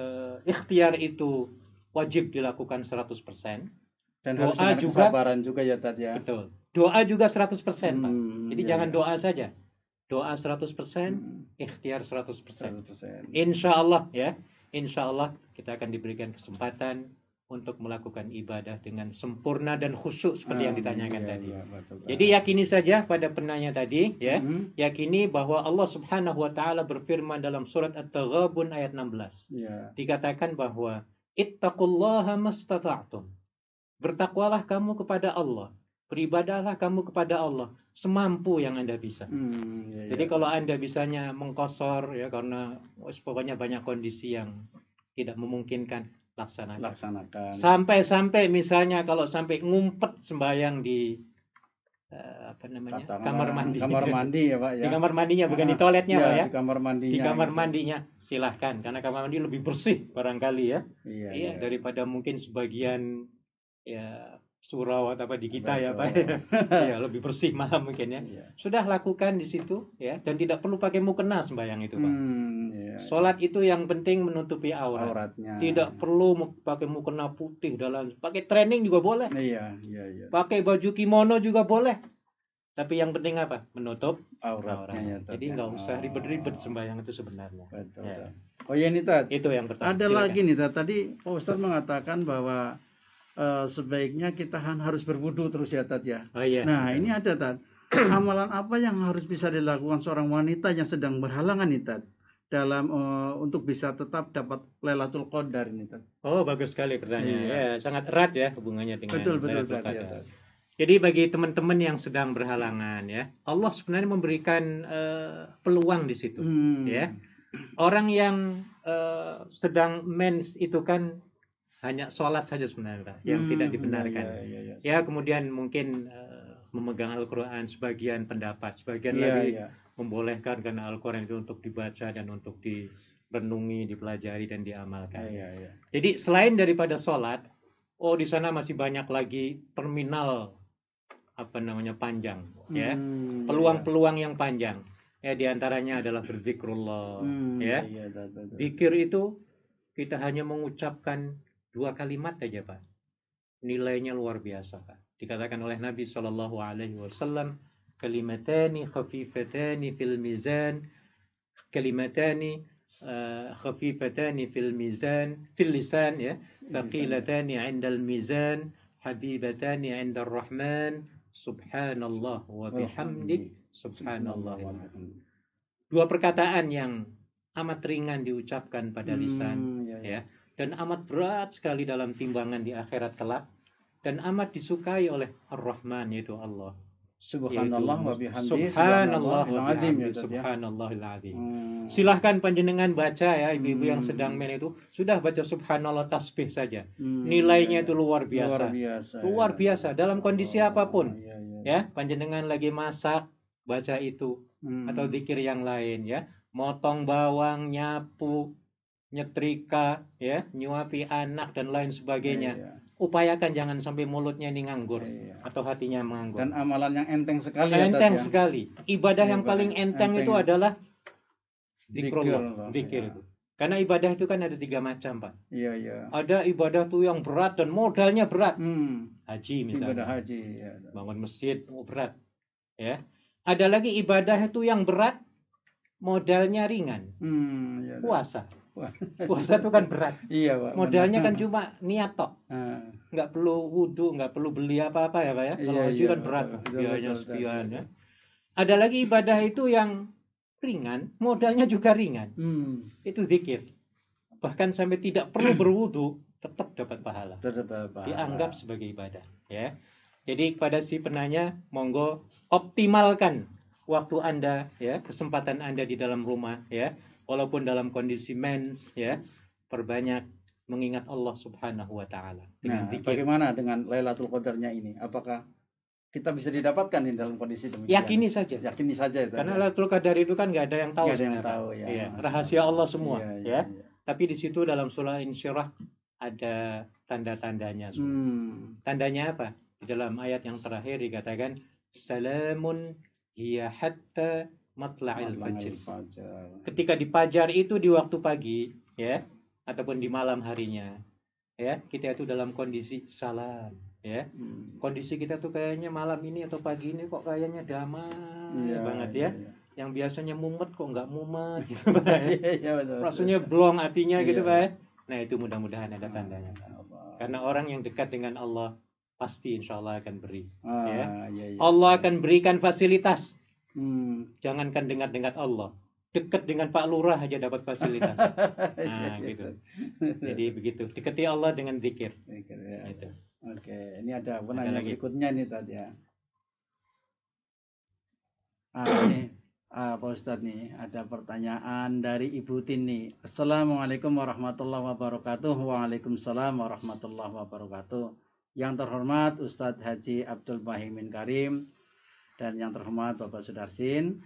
ikhtiar itu wajib dilakukan 100%. Dan harus dengan kesabaran juga ya Tad ya. Betul. Doa juga 100% Pak. Jadi jangan doa saja. Doa 100%, ikhtiar 100%. Insya Allah ya. Insya Allah kita akan diberikan kesempatan untuk melakukan ibadah dengan sempurna dan khusyuk seperti yang ditanyakan tadi. Betul. Jadi yakini saja pada penanya tadi ya. Yakini bahwa Allah Subhanahu Wa Taala berfirman dalam surat At-Taghabun ayat 16. Dikatakan bahwa ittaqullaha mastata'tum. Bertakwalah kamu kepada Allah Beribadahlah kamu kepada Allah semampu yang Anda bisa. Jadi kalau Anda bisanya mengkosor ya karena pokoknya banyak kondisi yang tidak memungkinkan, laksanakan. Sampai misalnya kalau sampai ngumpet sembahyang di kamar mandi ya Pak ya. Di kamar mandinya bukan di toiletnya Pak ya. Di kamar mandinya. Di kamar mandinya silahkan karena kamar mandi lebih bersih barangkali ya. Iya. Daripada mungkin sebagian ya surau atau apa di kita ya Pak. Ya lebih bersih malam mungkin ya. Sudah lakukan di situ ya dan tidak perlu pakai mukena sembahyang itu Pak. Sholat itu yang penting menutupi auratnya. Tidak perlu pakai mukena putih pakai training juga boleh. Iya. Pakai baju kimono juga boleh. Tapi yang penting apa? Menutup auratnya. Jadi nggak usah ribet-ribet sembahyang itu sebenarnya. Betul. Ya. Oh ya nih Tad. Itu yang pertama. Ada lagi nih Tad. Tadi Pak Ustadz mengatakan bahwa sebaiknya kita harus berwudu terus ya Tad ya. Oh iya. Nah ini ada Tad. Amalan apa yang harus bisa dilakukan seorang wanita yang sedang berhalangan nih Tad dalam untuk bisa tetap dapat Lailatul Qadar ini Tad? Oh bagus sekali pertanyaannya. Ya, sangat erat ya hubungannya dengan Lailatul Qadar. Ya, jadi bagi teman-teman yang sedang berhalangan ya, Allah sebenarnya memberikan peluang di situ ya. Orang yang sedang mens itu kan hanya sholat saja sebenarnya yang tidak dibenarkan. Ya kemudian mungkin memegang Al-Quran sebagian pendapat, sebagian lagi membolehkan karena Al-Quran itu untuk dibaca dan untuk direnungi, dipelajari dan diamalkan. Jadi selain daripada sholat, di sana masih banyak lagi terminal panjang ya, peluang-peluang yang panjang. Ya diantaranya adalah berzikrullah. Zikir itu kita hanya mengucapkan 2 kalimat saja Pak, nilainya luar biasa Pak. Dikatakan oleh Nabi SAW, kalimatani khafifatani fil mizan, kalimatani khafifatani fil lisan ya, thaqilatani 'indal mizan, habibatani 'indar rahman, subhanallah wa bihamdi, subhanallah. 2 perkataan yang amat ringan diucapkan pada lisan ya, dan amat berat sekali dalam timbangan di akhirat kelak, dan amat disukai oleh Ar-Rahman yaitu Allah. Subhanallah wa bihamdi, subhanallahil azim. Silahkan panjenengan baca ya, ibu-ibu yang sedang itu sudah baca subhanallah tasbih saja. Nilainya itu luar biasa dalam kondisi apapun. Ya, panjenengan lagi masak baca itu atau zikir yang lain ya. Motong bawang, nyapu, nyetrika ya, nyuapi anak dan lain sebagainya. Upayakan jangan sampai mulutnya ini nganggur atau hatinya menganggur. Dan amalan yang enteng sekali. Sekali. Ibadah yang paling enteng itu adalah zikrullah, zikir itu. Karena ibadah itu kan ada 3 macam Pak. Ada ibadah tuh yang berat dan modalnya berat. Haji misalnya. Ibadah haji. Bangun masjid berat. Ya. Ada lagi ibadah itu yang berat, modalnya ringan. Puasa. Puasa itu kan berat. Pak. Modalnya kan cuma niat tok. Nggak perlu wudu, nggak perlu beli apa-apa ya Pak ya. Kalau haji kan berat, biayanya sekian ya. Ada lagi ibadah itu yang ringan, modalnya juga ringan. Itu zikir. Bahkan sampai tidak perlu berwudu, tetap dapat pahala. Dianggap sebagai ibadah ya. Jadi kepada si penanya, monggo optimalkan waktu Anda ya, kesempatan Anda di dalam rumah ya. Walaupun dalam kondisi mens ya, perbanyak mengingat Allah Subhanahu wa taala dengan zikir. Bagaimana dengan Lailatul Qadarnya ini? Apakah kita bisa didapatkan di dalam kondisi demikian? Yakini saja itu. Karena Lailatul Qadar itu kan nggak ada yang tahu sebenarnya. Rahasia Allah semua ya. Tapi di situ dalam surah Insyirah ada tanda-tandanya. Tandanya apa? Di dalam ayat yang terakhir dikatakan salamun hiya hatta matla'il fajr. Ketika di fajar itu di waktu pagi ya, ataupun di malam harinya ya, kita itu dalam kondisi salam ya. Kondisi kita tuh kayaknya malam ini atau pagi ini kok kayaknya damai banget ya. Yang biasanya mumet kok nggak mumet gitu Pak. Rasanya blong hatinya gitu Pak. Nah itu mudah-mudahan ada tandanya. Karena orang yang dekat dengan Allah pasti insya Allah akan beri Allah akan berikan fasilitas. Jangankan dengar Allah, dekat dengan Pak Lurah aja dapat fasilitas. Nah gitu. Jadi begitu, dekati Allah dengan zikir. Gitu. Oke, ini ada penanya lagi. berikutnya nih tadi ya. Ini Pak Ustadz nih, ada pertanyaan dari Ibu Tini. Assalamualaikum warahmatullahi wabarakatuh. Waalaikumsalam warahmatullahi wabarakatuh. Yang terhormat Ustadz Haji Abdul Bahimin Karim dan yang terhormat Bapak Sudarsin.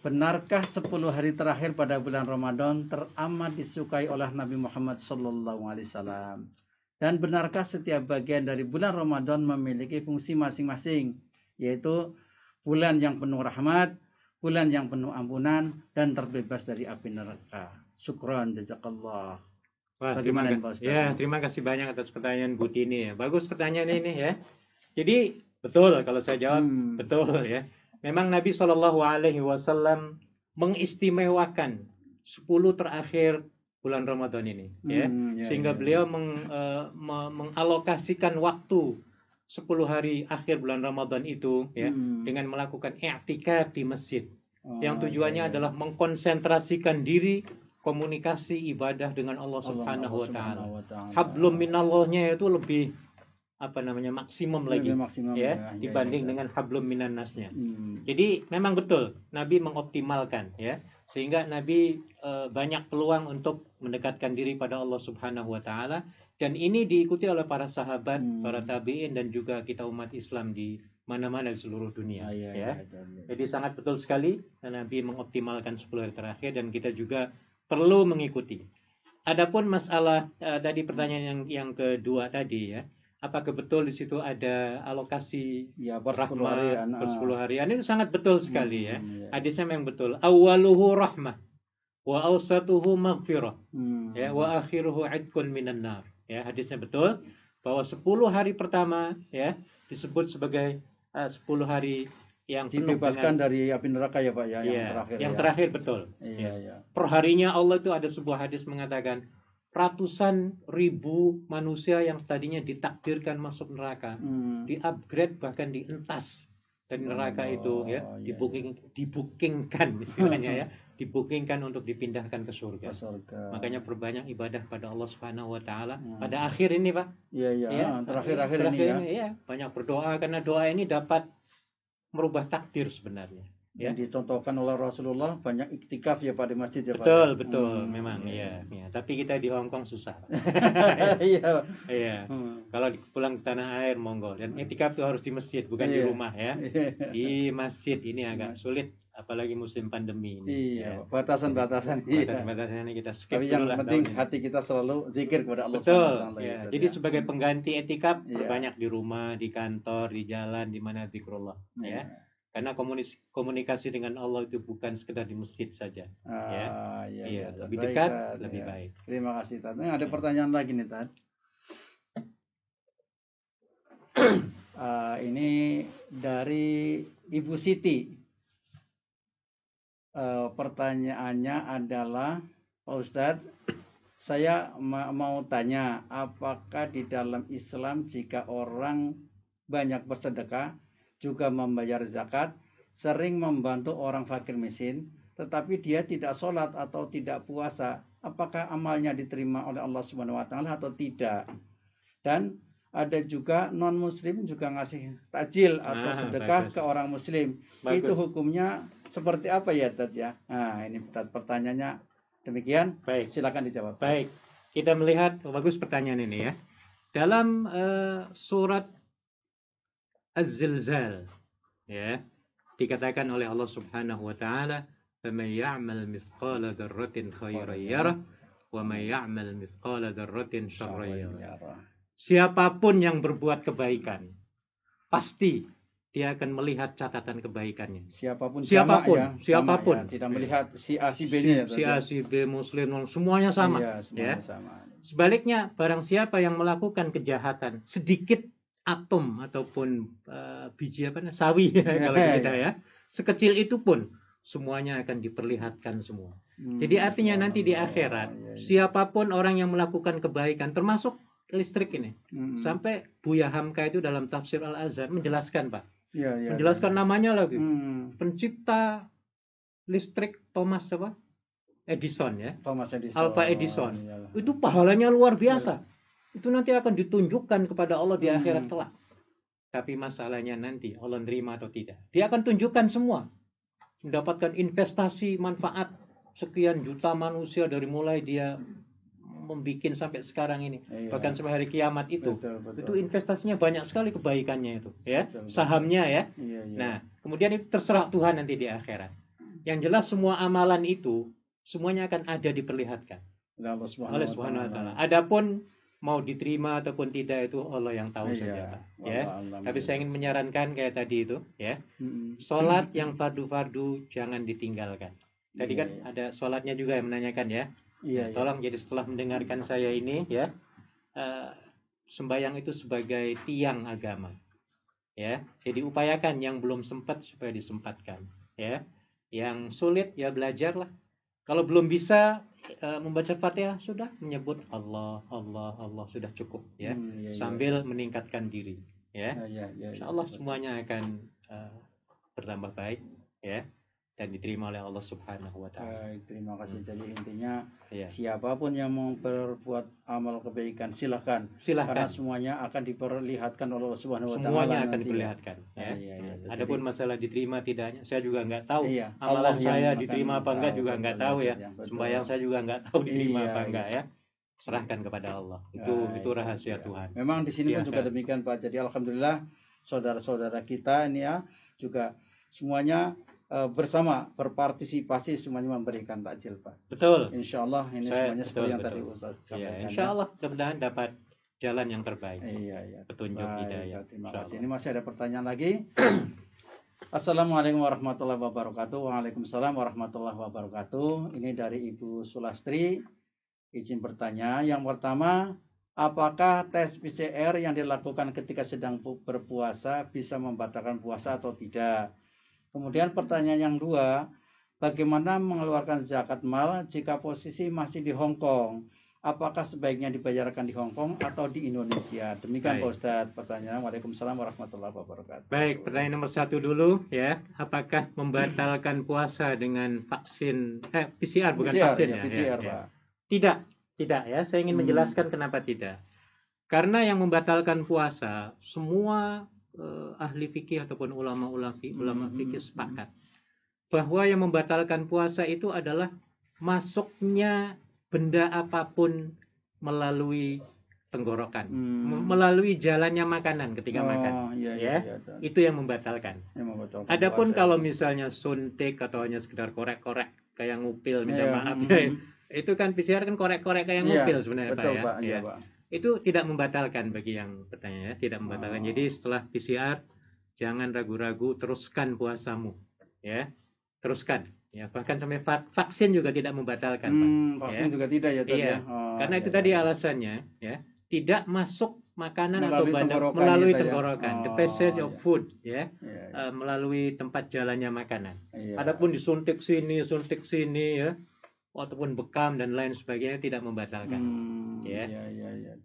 Benarkah 10 hari terakhir pada bulan Ramadan teramat disukai oleh Nabi Muhammad SAW? Dan benarkah setiap bagian dari bulan Ramadan memiliki fungsi masing-masing, yaitu bulan yang penuh rahmat, bulan yang penuh ampunan, dan terbebas dari api neraka? Syukran, jazakallah. Wah, Bagaimana Pak Ustaz? Ya, terima kasih banyak atas pertanyaan Bu Tini ya. Bagus pertanyaan ini ya. Jadi betul kalau saya jawab betul ya. Memang Nabi Shallallahu Alaihi Wasallam mengistimewakan 10 terakhir bulan Ramadan ini ya. Sehingga beliau mengalokasikan waktu 10 hari akhir bulan Ramadan itu ya dengan melakukan i'tikaf di masjid. Yang tujuannya adalah mengkonsentrasikan diri komunikasi ibadah dengan Allah Subhanahu wa taala. Hablum minallahnya itu lebih maksimum lagi dibanding dengan hablum minan nasnya. Jadi memang betul Nabi mengoptimalkan ya, sehingga Nabi banyak peluang untuk mendekatkan diri pada Allah Subhanahu wa taala, dan ini diikuti oleh para sahabat, para tabi'in, dan juga kita umat Islam di mana-mana di seluruh dunia ya. Jadi sangat betul sekali Nabi mengoptimalkan 10 hari terakhir dan kita juga perlu mengikuti. Adapun masalah tadi pertanyaan yang kedua tadi ya, apakah betul di situ ada alokasi rahmat per 10 harian? Itu sangat betul sekali ya. Hadisnya memang betul. Awaluhu rahmah wa awsatuhu maghfirah ya wa akhiruhu idkun minan nar. Ya, hadisnya betul bahwa 10 hari pertama ya disebut sebagai 10 hari yang dibebaskan dari api neraka ya Pak ya, yang terakhir betul. Perharinya Allah itu ada sebuah hadis mengatakan ratusan ribu manusia yang tadinya ditakdirkan masuk neraka di-upgrade, bahkan dientas dari neraka itu ya, dibukingkan istilahnya ya, dibukingkan untuk dipindahkan ke surga. Makanya perbanyak ibadah pada Allah Subhanahu wa taala pada akhir ini Pak. Terakhir ini ya. Banyak berdoa karena doa ini dapat merubah takdir sebenarnya. Yang dicontohkan oleh Rasulullah banyak iktikaf ya Pak di masjid ya Pak. Betul, memang ya. Tapi kita di Hong Kong susah. Kalau pulang ke tanah air monggo, dan iktikaf itu harus di masjid bukan di rumah ya. Di masjid ini agak sulit, apalagi musim pandemi ini. Batasan-batasan. Batasan-batasan ini kita skip. Tapi yang penting hati kita selalu zikir kepada Allah. Betul. Jadi sebagai pengganti iktikaf perbanyak di rumah, di kantor, di jalan, di mana zikrullah ya. Karena komunikasi dengan Allah itu bukan sekedar di masjid saja. Lebih dekat, lebih baik. Terima kasih Tad. Ada pertanyaan lagi nih Tad. Ini dari Ibu Siti. Pertanyaannya adalah, Pak Ustadz, saya mau tanya, apakah di dalam Islam jika orang banyak bersedekah, juga membayar zakat, sering membantu orang fakir miskin, tetapi dia tidak sholat atau tidak puasa, apakah amalnya diterima oleh Allah Subhanahu wa taala atau tidak? Dan ada juga non muslim juga ngasih takjil atau sedekah ke orang muslim. Itu hukumnya seperti apa ya Tad ya? Ini Tad pertanyaannya demikian. Baik. Silakan dijawab. Baik. Kita melihat, bagus pertanyaan ini ya. Dalam surat Az-Zilzal ya, dikatakan oleh Allah Subhanahu wa taala, "Faman ya'mal mithqala dzarratin khairan yarah wa man ya'mal mithqala dzarratin syarran yarah." Siapapun yang berbuat kebaikan, pasti dia akan melihat catatan kebaikannya. Siapapun. Tidak melihat si A si B-nya. Si A si B muslim semuanya sama. Sama. Sebaliknya, barang siapa yang melakukan kejahatan sedikit atom ataupun biji sawi kalau kita ya, sekecil itu pun semuanya akan diperlihatkan semua. Jadi artinya nanti di akhirat siapapun orang yang melakukan kebaikan, termasuk listrik ini, sampai Buya Hamka itu dalam tafsir Al-Azhar menjelaskan Pak, menjelaskan namanya lagi, pencipta listrik Thomas Edison ya, Thomas Edison. Alva Edison. Itu pahalanya luar biasa. Itu nanti akan ditunjukkan kepada Allah di akhirat kelak. Tapi masalahnya nanti Allah nerima atau tidak. Dia akan tunjukkan semua. Mendapatkan investasi, manfaat sekian juta manusia dari mulai dia membikin sampai sekarang ini. Iya. Bahkan sampai hari kiamat itu. Betul. Itu investasinya banyak sekali kebaikannya itu. Ya, Betul. sahamnya ya. Iya. Nah, kemudian itu terserah Tuhan nanti di akhirat. Yang jelas semua amalan itu semuanya akan ada diperlihatkan oleh Subhanahu wa taala. Adapun mau diterima ataupun tidak itu Allah yang tahu saja, Pak. Ya. Tapi saya ingin menyarankan kayak tadi itu, ya. Salat yang fardu-fardu jangan ditinggalkan. Tadi kan ada salatnya juga yang menanyakan ya. Iya. Tolong jadi setelah mendengarkan saya ini ya, sembahyang itu sebagai tiang agama. Ya. Jadi upayakan yang belum sempat supaya disempatkan, ya. Yang sulit ya belajarlah. Kalau belum bisa membaca Fatihah sudah menyebut Allah sudah cukup ya. Sambil meningkatkan diri ya. Insyaallah semuanya akan bertambah baik ya dan diterima oleh Allah Subhanahu wa taala. Baik, terima kasih. Jadi intinya siapapun yang mau berbuat amal kebaikan silahkan. Karena semuanya akan diperlihatkan oleh Allah Subhanahu wa taala. Semuanya akan diperlihatkan ya. Adapun masalah diterima tidaknya saya juga nggak tahu. Amalan saya diterima apa enggak juga nggak tahu ya. Sembahyang saya juga nggak tahu diterima apa enggak ya. Serahkan kepada Allah. Itu rahasia Tuhan. Memang di sini pun juga demikian, Pak. Jadi alhamdulillah saudara-saudara kita ini ya juga semuanya bersama berpartisipasi, semuanya memberikan takjil, Pak. Betul. Insya Allah ini semuanya seperti yang tadi Ustaz sampaikan. Insya Allah mudah-mudahan dapat jalan yang terbaik. Petunjuk hidayah. Terima kasih. Ini masih ada pertanyaan lagi. Assalamualaikum warahmatullahi wabarakatuh. Waalaikumsalam warahmatullahi wabarakatuh. Ini dari Ibu Sulastri. Izin bertanya. Yang pertama, apakah tes PCR yang dilakukan ketika sedang berpuasa bisa membatalkan puasa atau tidak? Kemudian pertanyaan yang kedua, bagaimana mengeluarkan zakat mal jika posisi masih di Hong Kong? Apakah sebaiknya dibayarkan di Hong Kong atau di Indonesia? Demikian Pak Ustadz pertanyaan. Waalaikumsalam warahmatullahi wabarakatuh. Baik, pertanyaan nomor 1 dulu ya. Apakah membatalkan puasa dengan vaksin PCR bukan vaksin ya? PCR, Pak. Tidak ya. Saya ingin menjelaskan kenapa tidak. Karena yang membatalkan puasa semua ahli fikih ataupun ulama fikih sepakat bahwa yang membatalkan puasa itu adalah masuknya benda apapun melalui tenggorokan, melalui jalannya makanan ketika makan. Itu yang membatalkan. Adapun kalau misalnya suntik atau hanya sekedar korek-korek kayak ngupil, minta maaf ya, itu kan PCR kan korek-korek kayak ngupil sebenarnya Pak ya. Pak. Itu tidak membatalkan bagi yang bertanya ya, tidak membatalkan. Jadi setelah PCR jangan ragu-ragu, teruskan puasamu ya. Teruskan ya, bahkan sampai vaksin juga tidak membatalkan Pak. Vaksin juga tidak ya tadi. Karena itu tadi alasannya ya, tidak masuk makanan atau bahan melalui tenggorokan, the passage of food ya. Melalui tempat jalannya makanan. Adapun disuntik sini ya, ataupun bekam dan lain sebagainya tidak membatalkan.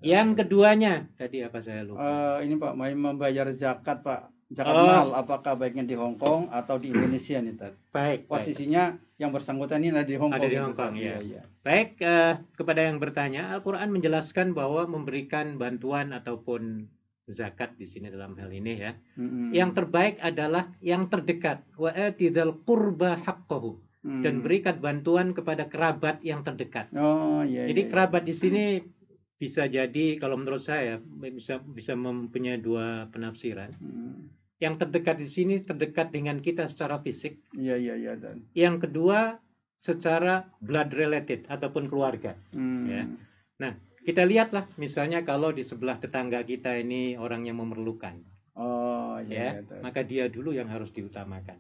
Yang keduanya tadi apa saya lupa. Ini Pak, mau membayar zakat Pak. Zakat mal apakah baiknya di Hong Kong atau di Indonesia nih Tad? Baik. Posisinya yang bersangkutan ini ada di Hong Kong. Ada di Hong Kong ya. Baik, kepada yang bertanya, Al-Qur'an menjelaskan bahwa memberikan bantuan ataupun zakat di sini dalam hal ini ya. Yang terbaik adalah yang terdekat. Wa atidal qurba haqqahu. Dan berikan bantuan kepada kerabat yang terdekat. Jadi kerabat di sini bisa jadi kalau menurut saya bisa mempunyai dua penafsiran. Yang terdekat di sini terdekat dengan kita secara fisik. Dan yang kedua secara blood related ataupun keluarga. Ya. Nah, kita lihatlah misalnya kalau di sebelah tetangga kita ini orang yang memerlukan. Maka dia dulu yang harus diutamakan.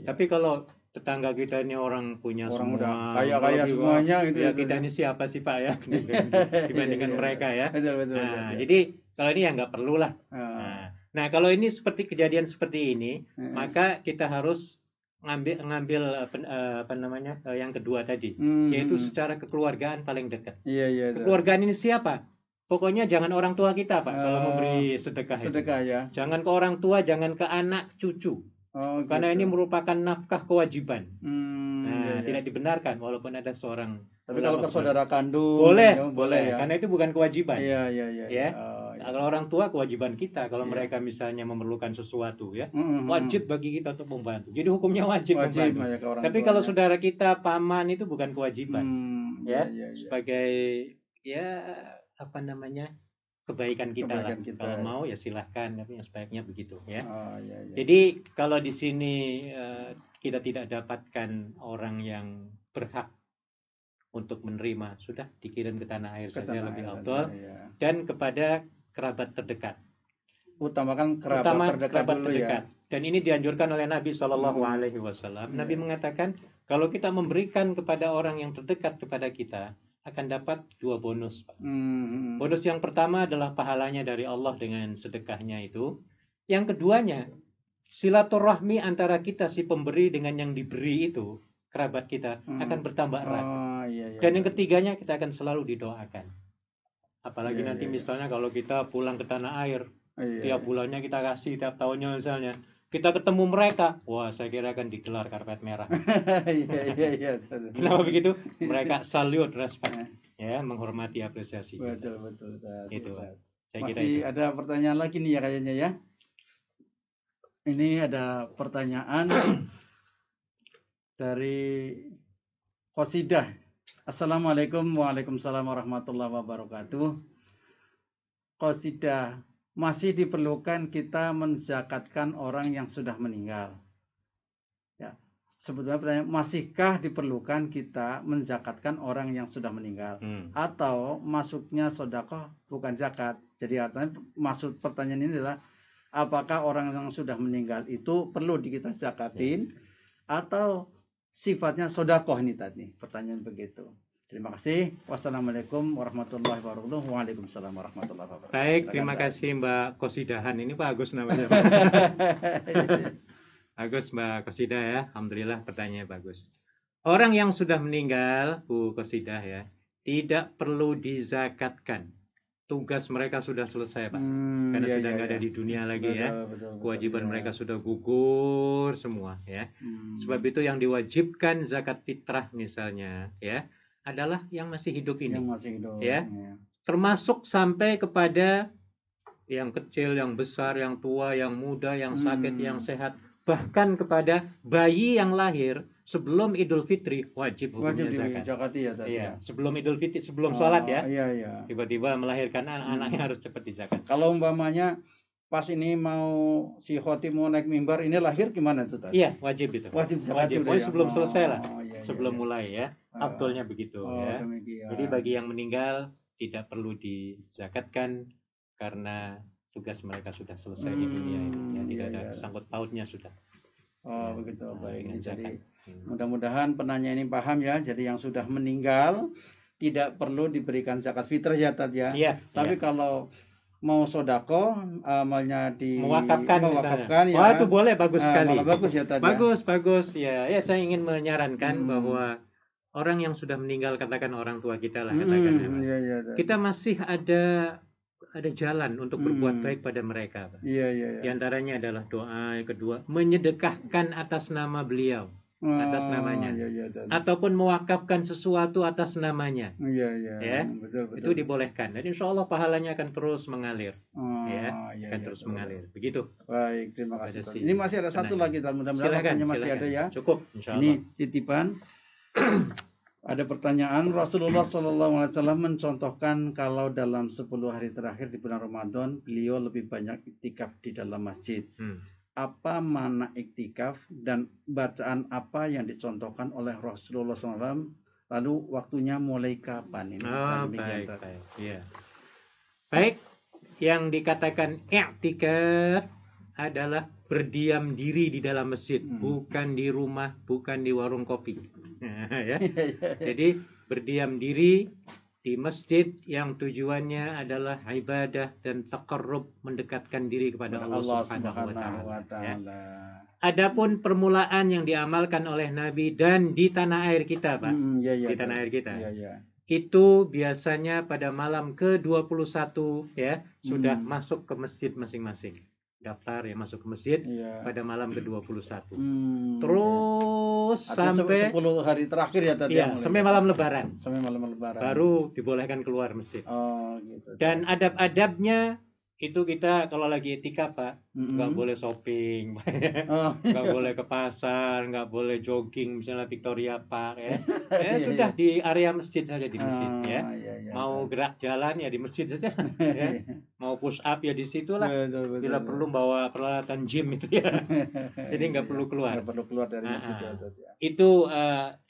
Tapi kalau tetangga kita ini orang punya orang semua, udah kaya semuanya gitu ya. Kita ini siapa sih Pak ya dibandingkan mereka ya. Betul. Jadi kalau ini ya nggak perlu lah. Nah kalau ini seperti kejadian seperti ini, maka kita harus ngambil yang kedua tadi, yaitu secara kekeluargaan paling dekat. Kekeluargaan ini siapa? Pokoknya jangan orang tua kita Pak kalau memberi sedekah ya. Jangan ke orang tua, jangan ke anak cucu. Oh, Karena gitu. ini merupakan nafkah kewajiban. Iya, iya. Tidak dibenarkan walaupun ada seorang Tapi kalau ulama ke saudara kandung boleh, ya, boleh ya. karena itu bukan kewajiban. Iya, iya, iya. Ya. Oh, iya. Kalau orang tua kewajiban kita, kalau Iya. mereka misalnya memerlukan sesuatu ya, Mm-mm. wajib bagi kita untuk membantu. Jadi hukumnya wajib membantu. ya, ke orang Tapi kalau tuanya. saudara kita paman itu bukan kewajiban. Iya, Ya, iya, iya. sebagai kebaikan kita lah. Kebaikan kita. Kalau mau ya silahkan, tapi yang sebaiknya begitu ya. Oh, iya, iya. Jadi kalau di sini kita tidak dapatkan orang yang berhak untuk menerima, sudah dikirim ke tanah air Ke saja tanah lebih air afdal, saja, ya. dan kepada kerabat terdekat. Utamakan kerabat terdekat dulu ya. Dan ini dianjurkan oleh Nabi Shallallahu Alaihi Wasallam. Nabi mengatakan kalau kita memberikan kepada orang yang terdekat kepada kita akan dapat 2 bonus, Pak. Bonus yang pertama adalah pahalanya dari Allah dengan sedekahnya itu. Yang keduanya, silaturahmi antara kita si pemberi dengan yang diberi itu, kerabat kita, akan bertambah erat. Iya, Dan yang ketiganya, kita akan selalu didoakan. Apalagi Iya, nanti iya. misalnya kalau kita pulang ke tanah air, Iya, tiap bulannya kita kasih, tiap tahunnya misalnya, kita ketemu mereka, wah saya kira akan digelar karpet merah. Iya. Kenapa begitu? Mereka salute, respect, ya, menghormati, apresiasi. Betul. Itu, Pak. Saya kira Masih itu. ada pertanyaan lagi nih ya kayaknya ya. Ini ada pertanyaan dari Qasidah. Assalamualaikum, waalaikumsalam warahmatullahi wabarakatuh. Qasidah, masih diperlukan kita menzakatkan orang yang sudah meninggal. Ya, sebetulnya pertanyaan, masihkah diperlukan kita menzakatkan orang yang sudah meninggal? Atau masuknya sedekah bukan zakat? Jadi artinya maksud pertanyaan ini adalah apakah orang yang sudah meninggal itu perlu kita zakatin atau sifatnya sedekah ini tadi? Pertanyaan begitu. Terima kasih. Wassalamualaikum warahmatullahi wabarakatuh. Waalaikumsalam warahmatullahi wabarakatuh. Baik, terima kasih Mbak Qasidahan. Ini bagus namanya. Bagus Mbak Qasidah ya. Alhamdulillah pertanyaannya bagus. Orang yang sudah meninggal, Bu Qasidah ya, tidak perlu dizakatkan. Tugas mereka sudah selesai, Pak. Karena sudah nggak ada di dunia lagi ya. Kewajiban mereka sudah gugur semua ya. Sebab itu yang diwajibkan zakat fitrah misalnya ya, adalah yang masih hidup ini. Yang masih hidup. Ya. Termasuk sampai kepada yang kecil, yang besar, yang tua, yang muda, yang sakit, yang sehat, bahkan kepada bayi yang lahir sebelum Idul Fitri wajib hukumnya zakat. Zakati ya tadi. Iya, sebelum Idul Fitri, sebelum sholat ya. Iya. Tiba-tiba melahirkan anak-anaknya harus cepat dizakat. Kalau umpamanya pas ini mau si khotib mau naik mimbar ini lahir gimana tuh tadi? Iya, wajib itu. Wajib zakat wajib. juga ya? Sebelum selesai lah. Iya, sebelum mulai ya. Afdolnya begitu ya. Demikian. Jadi bagi yang meninggal tidak perlu dizakatkan karena tugas mereka sudah selesai di dunia ini. Ya, tidak ada sangkut pautnya sudah. Begitu. Baik. Jadi mudah-mudahan penanya ini paham ya. Jadi yang sudah meninggal tidak perlu diberikan zakat fitrah ya tadi ya. Iya. Tapi kalau mau sodako amalnya mewakafkan ya. Wah, itu boleh, bagus sekali. Bagus ya tadi. Bagus ya. Ya, saya ingin menyarankan bahwa orang yang sudah meninggal, katakan orang tua kita lah katakan. Kita masih ada jalan untuk berbuat baik pada mereka. Iya. Di antaranya adalah doa, yang kedua menyedekahkan atas nama beliau. Atas namanya, ataupun mewakafkan sesuatu atas namanya, ya, betul. Itu dibolehkan. Dan insya Allah pahalanya akan terus mengalir, akan terus mengalir. Begitu. Baik, terima kasih. Ini masih ada satu lagi, mudah-mudahan waktunya masih ada ya. Cukup, insya Allah. Ini titipan. Ada pertanyaan, Rasulullah SAW mencontohkan kalau dalam 10 hari terakhir di bulan Ramadan beliau lebih banyak iktikaf di dalam masjid. Apa makna iktikaf dan bacaan apa yang dicontohkan oleh Rasulullah SAW, lalu waktunya mulai kapan ini? Baik. Ya. Baik, yang dikatakan iktikaf adalah berdiam diri di dalam masjid, bukan di rumah, bukan di warung kopi. Ya. Jadi berdiam diri di masjid yang tujuannya adalah ibadah dan taqarrub, mendekatkan diri kepada Allah Subhanahu wa Ta'ala. Adapun permulaan yang diamalkan oleh Nabi dan di tanah air kita, Pak. Di tanah air kita. Itu biasanya pada malam ke-21 ya, sudah masuk ke masjid masing-masing. daftar ya masuk ke masjid Iya. pada malam ke-21. Hmm, Terus artinya sampai 10 hari terakhir ya tadi ya, yang mulai sampai ya? malam lebaran. Sampai malam lebaran. Baru dibolehkan keluar masjid. Oh, gitu. Dan adab-adabnya itu kita kalau lagi etikaf Pak, nggak boleh shopping, Oh, nggak boleh ke pasar, nggak boleh jogging misalnya Victoria Park ya. Iya, Sudah di area masjid saja di masjid ya. Iya, Mau gerak jalan ya di masjid saja ya. Mau push up ya di situlah. Betul, Bila perlu bawa peralatan gym itu ya. Jadi nggak perlu keluar. Nggak perlu keluar dari masjid ya, Tad, ya. Itu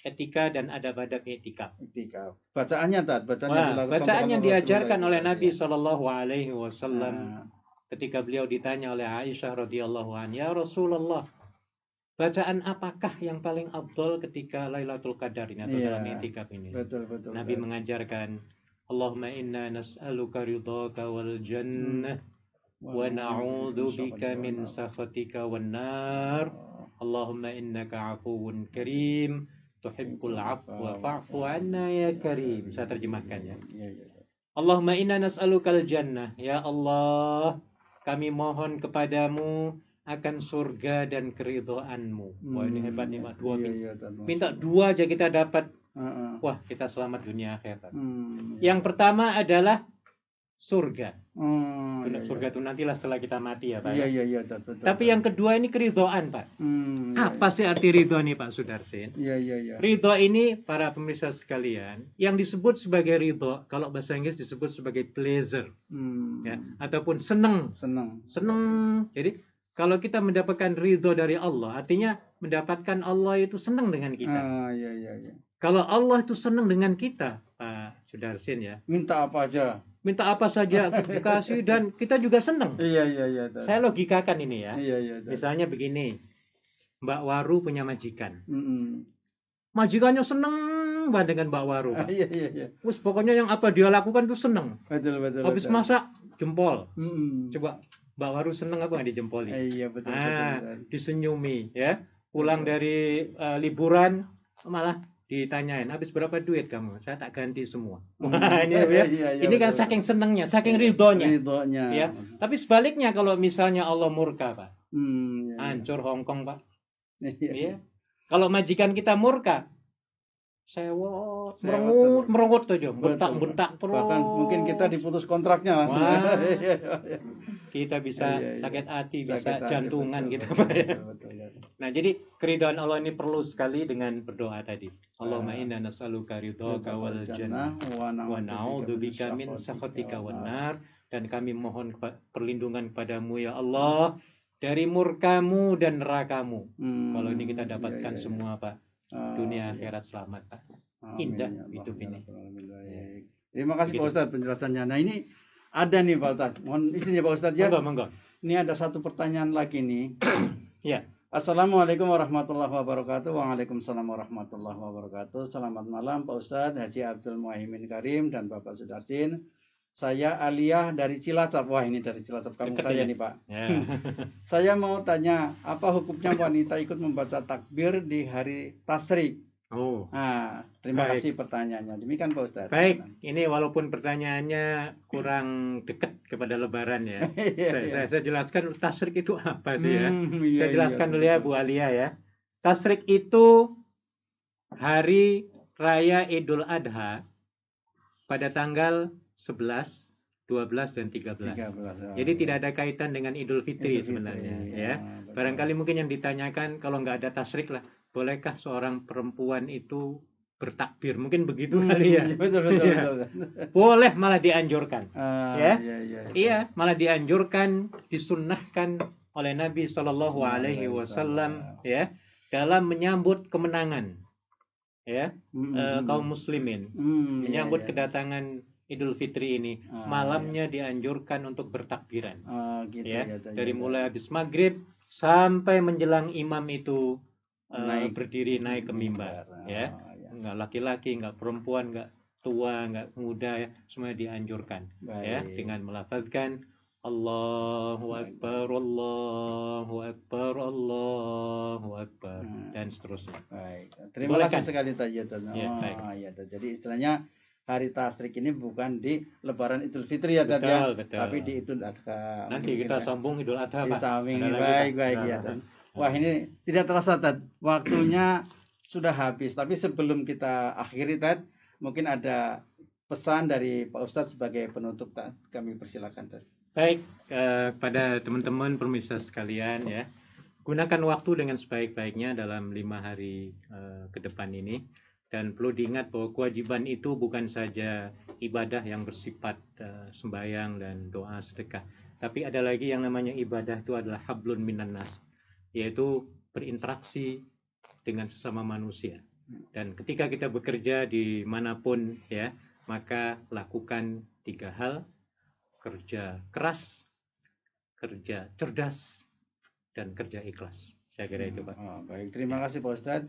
etika dan adab-adab etikaf. Iktikaf. Bacaannya Tad, Bacaan yang diajarkan oleh Nabi ya. Shallallahu Alaihi Wasallam ketika beliau ditanya oleh Aisyah radhiyallahu anha, ya Rasulullah, bacaan apakah yang paling afdol ketika Lailatul Qadar ini atau dalam i'tikaf ini? Betul. Nabi mengajarkan, Allahumma inna nas'aluka ridhaka wal jannah wa na'udzu bika min sakhatika wan nar. Allahumma innaka afuwun karim tuhibbul afwa fa'fu anna ya karim. Saya terjemahkan ya. Allahumma inna nas'alukal jannah. Ya Allah, kami mohon kepadamu akan surga dan keridhoanmu. Wah, ini hebat nih Pak. Minta dua aja kita dapat. Wah, kita selamat dunia akhirat. Yang pertama adalah surga. Surga itu nantilah setelah kita mati ya Pak. Iya. Tapi yang kedua ini keridhoan Pak. Apa sih arti ridho nih Pak Sudarsin? Iya. Ridho ini para pemirsa sekalian, yang disebut sebagai ridho, kalau bahasa Inggris disebut sebagai pleasure, ya, ataupun senang. Jadi kalau kita mendapatkan ridho dari Allah, artinya mendapatkan Allah itu senang dengan kita. Iya. Kalau Allah itu senang dengan kita, Pak Sudarsin ya. Minta apa saja dikasih dan kita juga senang. Iya. Saya logikakan ini ya. Iya. Misalnya begini, Mbak Waru punya majikan. Majikannya senang banget dengan Mbak Waru. Pak. Iya. Terus pokoknya yang apa dia lakukan itu senang. Betul. Habis masak jempol. Coba Mbak Waru senang apa nggak dijempoli? Iya betul. Disenyumi ya. Pulang dari liburan malah ditanyain, habis berapa duit kamu? Saya tak ganti semua. Ini kan saking senangnya, saking ridhonya. Ya. Tapi sebaliknya kalau misalnya Allah murka, Pak. Hancur Hongkong, Pak. Iya. Kalau majikan kita murka, sewot, merengut aja, bentak terus. Bahkan mungkin kita diputus kontraknya langsung. Kita bisa sakit hati, bisa jantungan gitu, Pak. Betul. Nah, jadi keridhaan Allah ini perlu sekali dengan berdoa tadi. Allahumma inna nas'aluka ridhaka wal jannah wa na'udzubika min sakhatika wan nar, dan kami mohon perlindungan kepadamu ya Allah dari murkamu dan nerakamu. Kalau ini kita dapatkan semua Pak, dunia akhirat selamat Pak. Indah hidup ini. Terima kasih Pak Ustadz penjelasannya. Nah ini ada nih Pak Ustadz, mohon izinnya Pak Ustadz ya. Monggo. Ini ada satu pertanyaan lagi nih. Ya. Assalamualaikum warahmatullahi wabarakatuh. Waalaikumsalam warahmatullahi wabarakatuh. Selamat malam Pak Ustadz Haji Abdul Muhaimin Karim dan Bapak Sudarsin. Saya Aliyah dari Cilacap. Wah ini dari Cilacap kampung saya nih Pak. Saya mau tanya, apa hukumnya wanita ikut membaca takbir di hari tasyrik? Terima kasih pertanyaannya. Demikian Pak Ustadz. Baik, ini walaupun pertanyaannya kurang dekat kepada Lebaran ya. Saya jelaskan tasyrik itu apa sih ya. Saya jelaskan dulu ya Bu Alia ya. Tasyrik itu hari raya Idul Adha pada tanggal 11, 12 dan 13. Jadi tidak ada kaitan dengan Idul Fitri sebenarnya ya. Barangkali mungkin yang ditanyakan kalau nggak ada tasyrik lah, bolehkah seorang perempuan itu bertakbir? Mungkin begitu kali ya. Betul. Boleh, malah dianjurkan. Iya, malah dianjurkan, disunnahkan oleh Nabi Shallallahu Alaihi Wasallam ya dalam menyambut kemenangan ya kaum muslimin, menyambut kedatangan Idul Fitri ini. Malamnya dianjurkan untuk bertakbiran. Dari mulai habis maghrib sampai menjelang imam itu berdiri naik ke mimbar. Nggak laki-laki, nggak perempuan, nggak tua, nggak muda, ya, semuanya dianjurkan. Ya, dengan melafazkan Allahu Akbar, Allahu Akbar, Allahu Akbar, dan seterusnya. Baik. Terima kasih sekali Tayyatan. Ya, jadi istilahnya hari tasrik ini bukan di Lebaran Idul Fitri ya Tad ya, Betul. tapi di Idul Adha. Nanti Mungkin kita ya. sambung Idul Adha, Pak. Disambung, Ada lagi, Pak? baik ya Tad. Wah ini tidak terasa Tad, waktunya sudah habis. Tapi sebelum kita akhiri Tad, mungkin ada pesan dari Pak Ustadz sebagai penutup Tad. Kami persilakan Tad. Baik, pada teman-teman pemirsa sekalian ya, gunakan waktu dengan sebaik-baiknya dalam 5 hari ke depan ini. Dan perlu diingat bahwa kewajiban itu bukan saja ibadah yang bersifat sembahyang dan doa sedekah, tapi ada lagi yang namanya ibadah itu adalah hablun minan nas, yaitu berinteraksi dengan sesama manusia. Dan ketika kita bekerja dimanapun ya, maka lakukan 3 hal: kerja keras, kerja cerdas, dan kerja ikhlas. Saya kira itu Pak. Baik, terima kasih Pak Ustadz.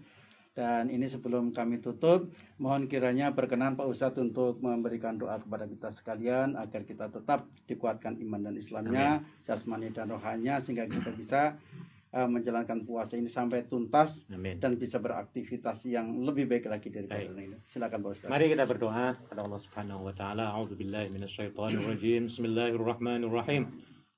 Dan ini sebelum kami tutup, mohon kiranya berkenan Pak Ustadz untuk memberikan doa kepada kita sekalian agar kita tetap dikuatkan iman dan Islamnya, jasmani dan rohaninya, sehingga kita bisa menjalankan puasa ini sampai tuntas. Amin. Dan bisa beraktivitas yang lebih baik lagi daripada ini. Silakan Pak Ustadz. Mari kita berdoa kepada Allah Subhanahu wa taala. A'udzubillahi minasyaitonir rajim. Bismillahirrahmanirrahim.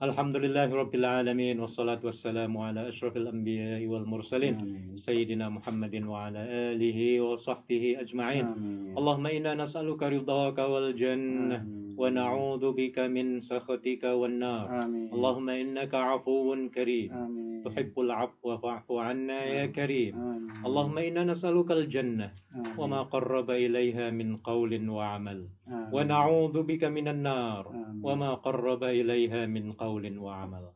Alhamdulillahirabbil alamin wassalatu wassalamu ala asyrafil anbiya'i wal mursalin sayyidina Muhammadin wa ala alihi wa sahbihi ajma'in. Allahumma inna nas'aluka ridhaka wal jannah wa na'udzu bika min sakhatika wan nar. Allahumma innaka 'afuwun karim tuhibbul 'afwa fa'fu 'anna ya karim. Allahumma inna nas'aluka al jannah wa ma qarraba ilaiha min qawlin wa 'amal. Wa na'udzu bika minan nar wa ma qarraba ilaiha min qawlin wa 'amal.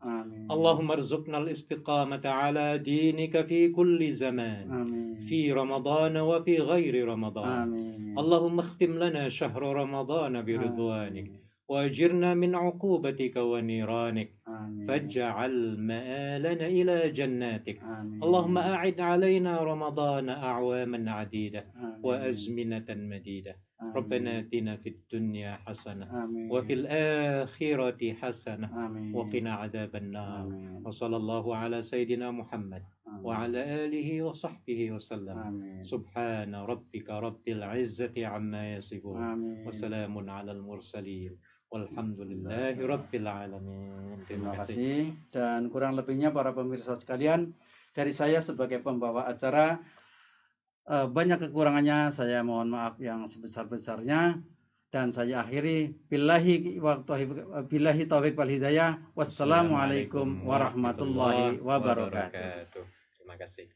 Allahumma arzuqna al-istiqamata 'ala dinika fi kulli zaman. Fi Ramadan wa fi ghairi Ramadan. Allahumma ikhtim lana shahra Ramadan bi ridwanik wa ajirna min 'uqubatika wa niranik. Faj'al ma'alana ila jannatik. Allahumma a'id 'alaina Ramadan a'waman 'adida wa azminatan madida. ربنا آتنا في الدنيا حسنة وفي الآخرة حسنة وقنا عذاب النار وصلى الله على سيدنا محمد وعلى آله وصحبه وسلم سبحان ربك رب العزة عما يصفون وسلام على المرسلين walhamdulillahi rabbil alamin. Terima kasih. Dan kurang lebihnya para pemirsa sekalian, dari saya sebagai pembawa acara, banyak kekurangannya, saya mohon maaf yang sebesar-besarnya, dan saya akhiri billahi taufiq wal hidayah. Wassalamualaikum warahmatullahi wabarakatuh. Terima kasih.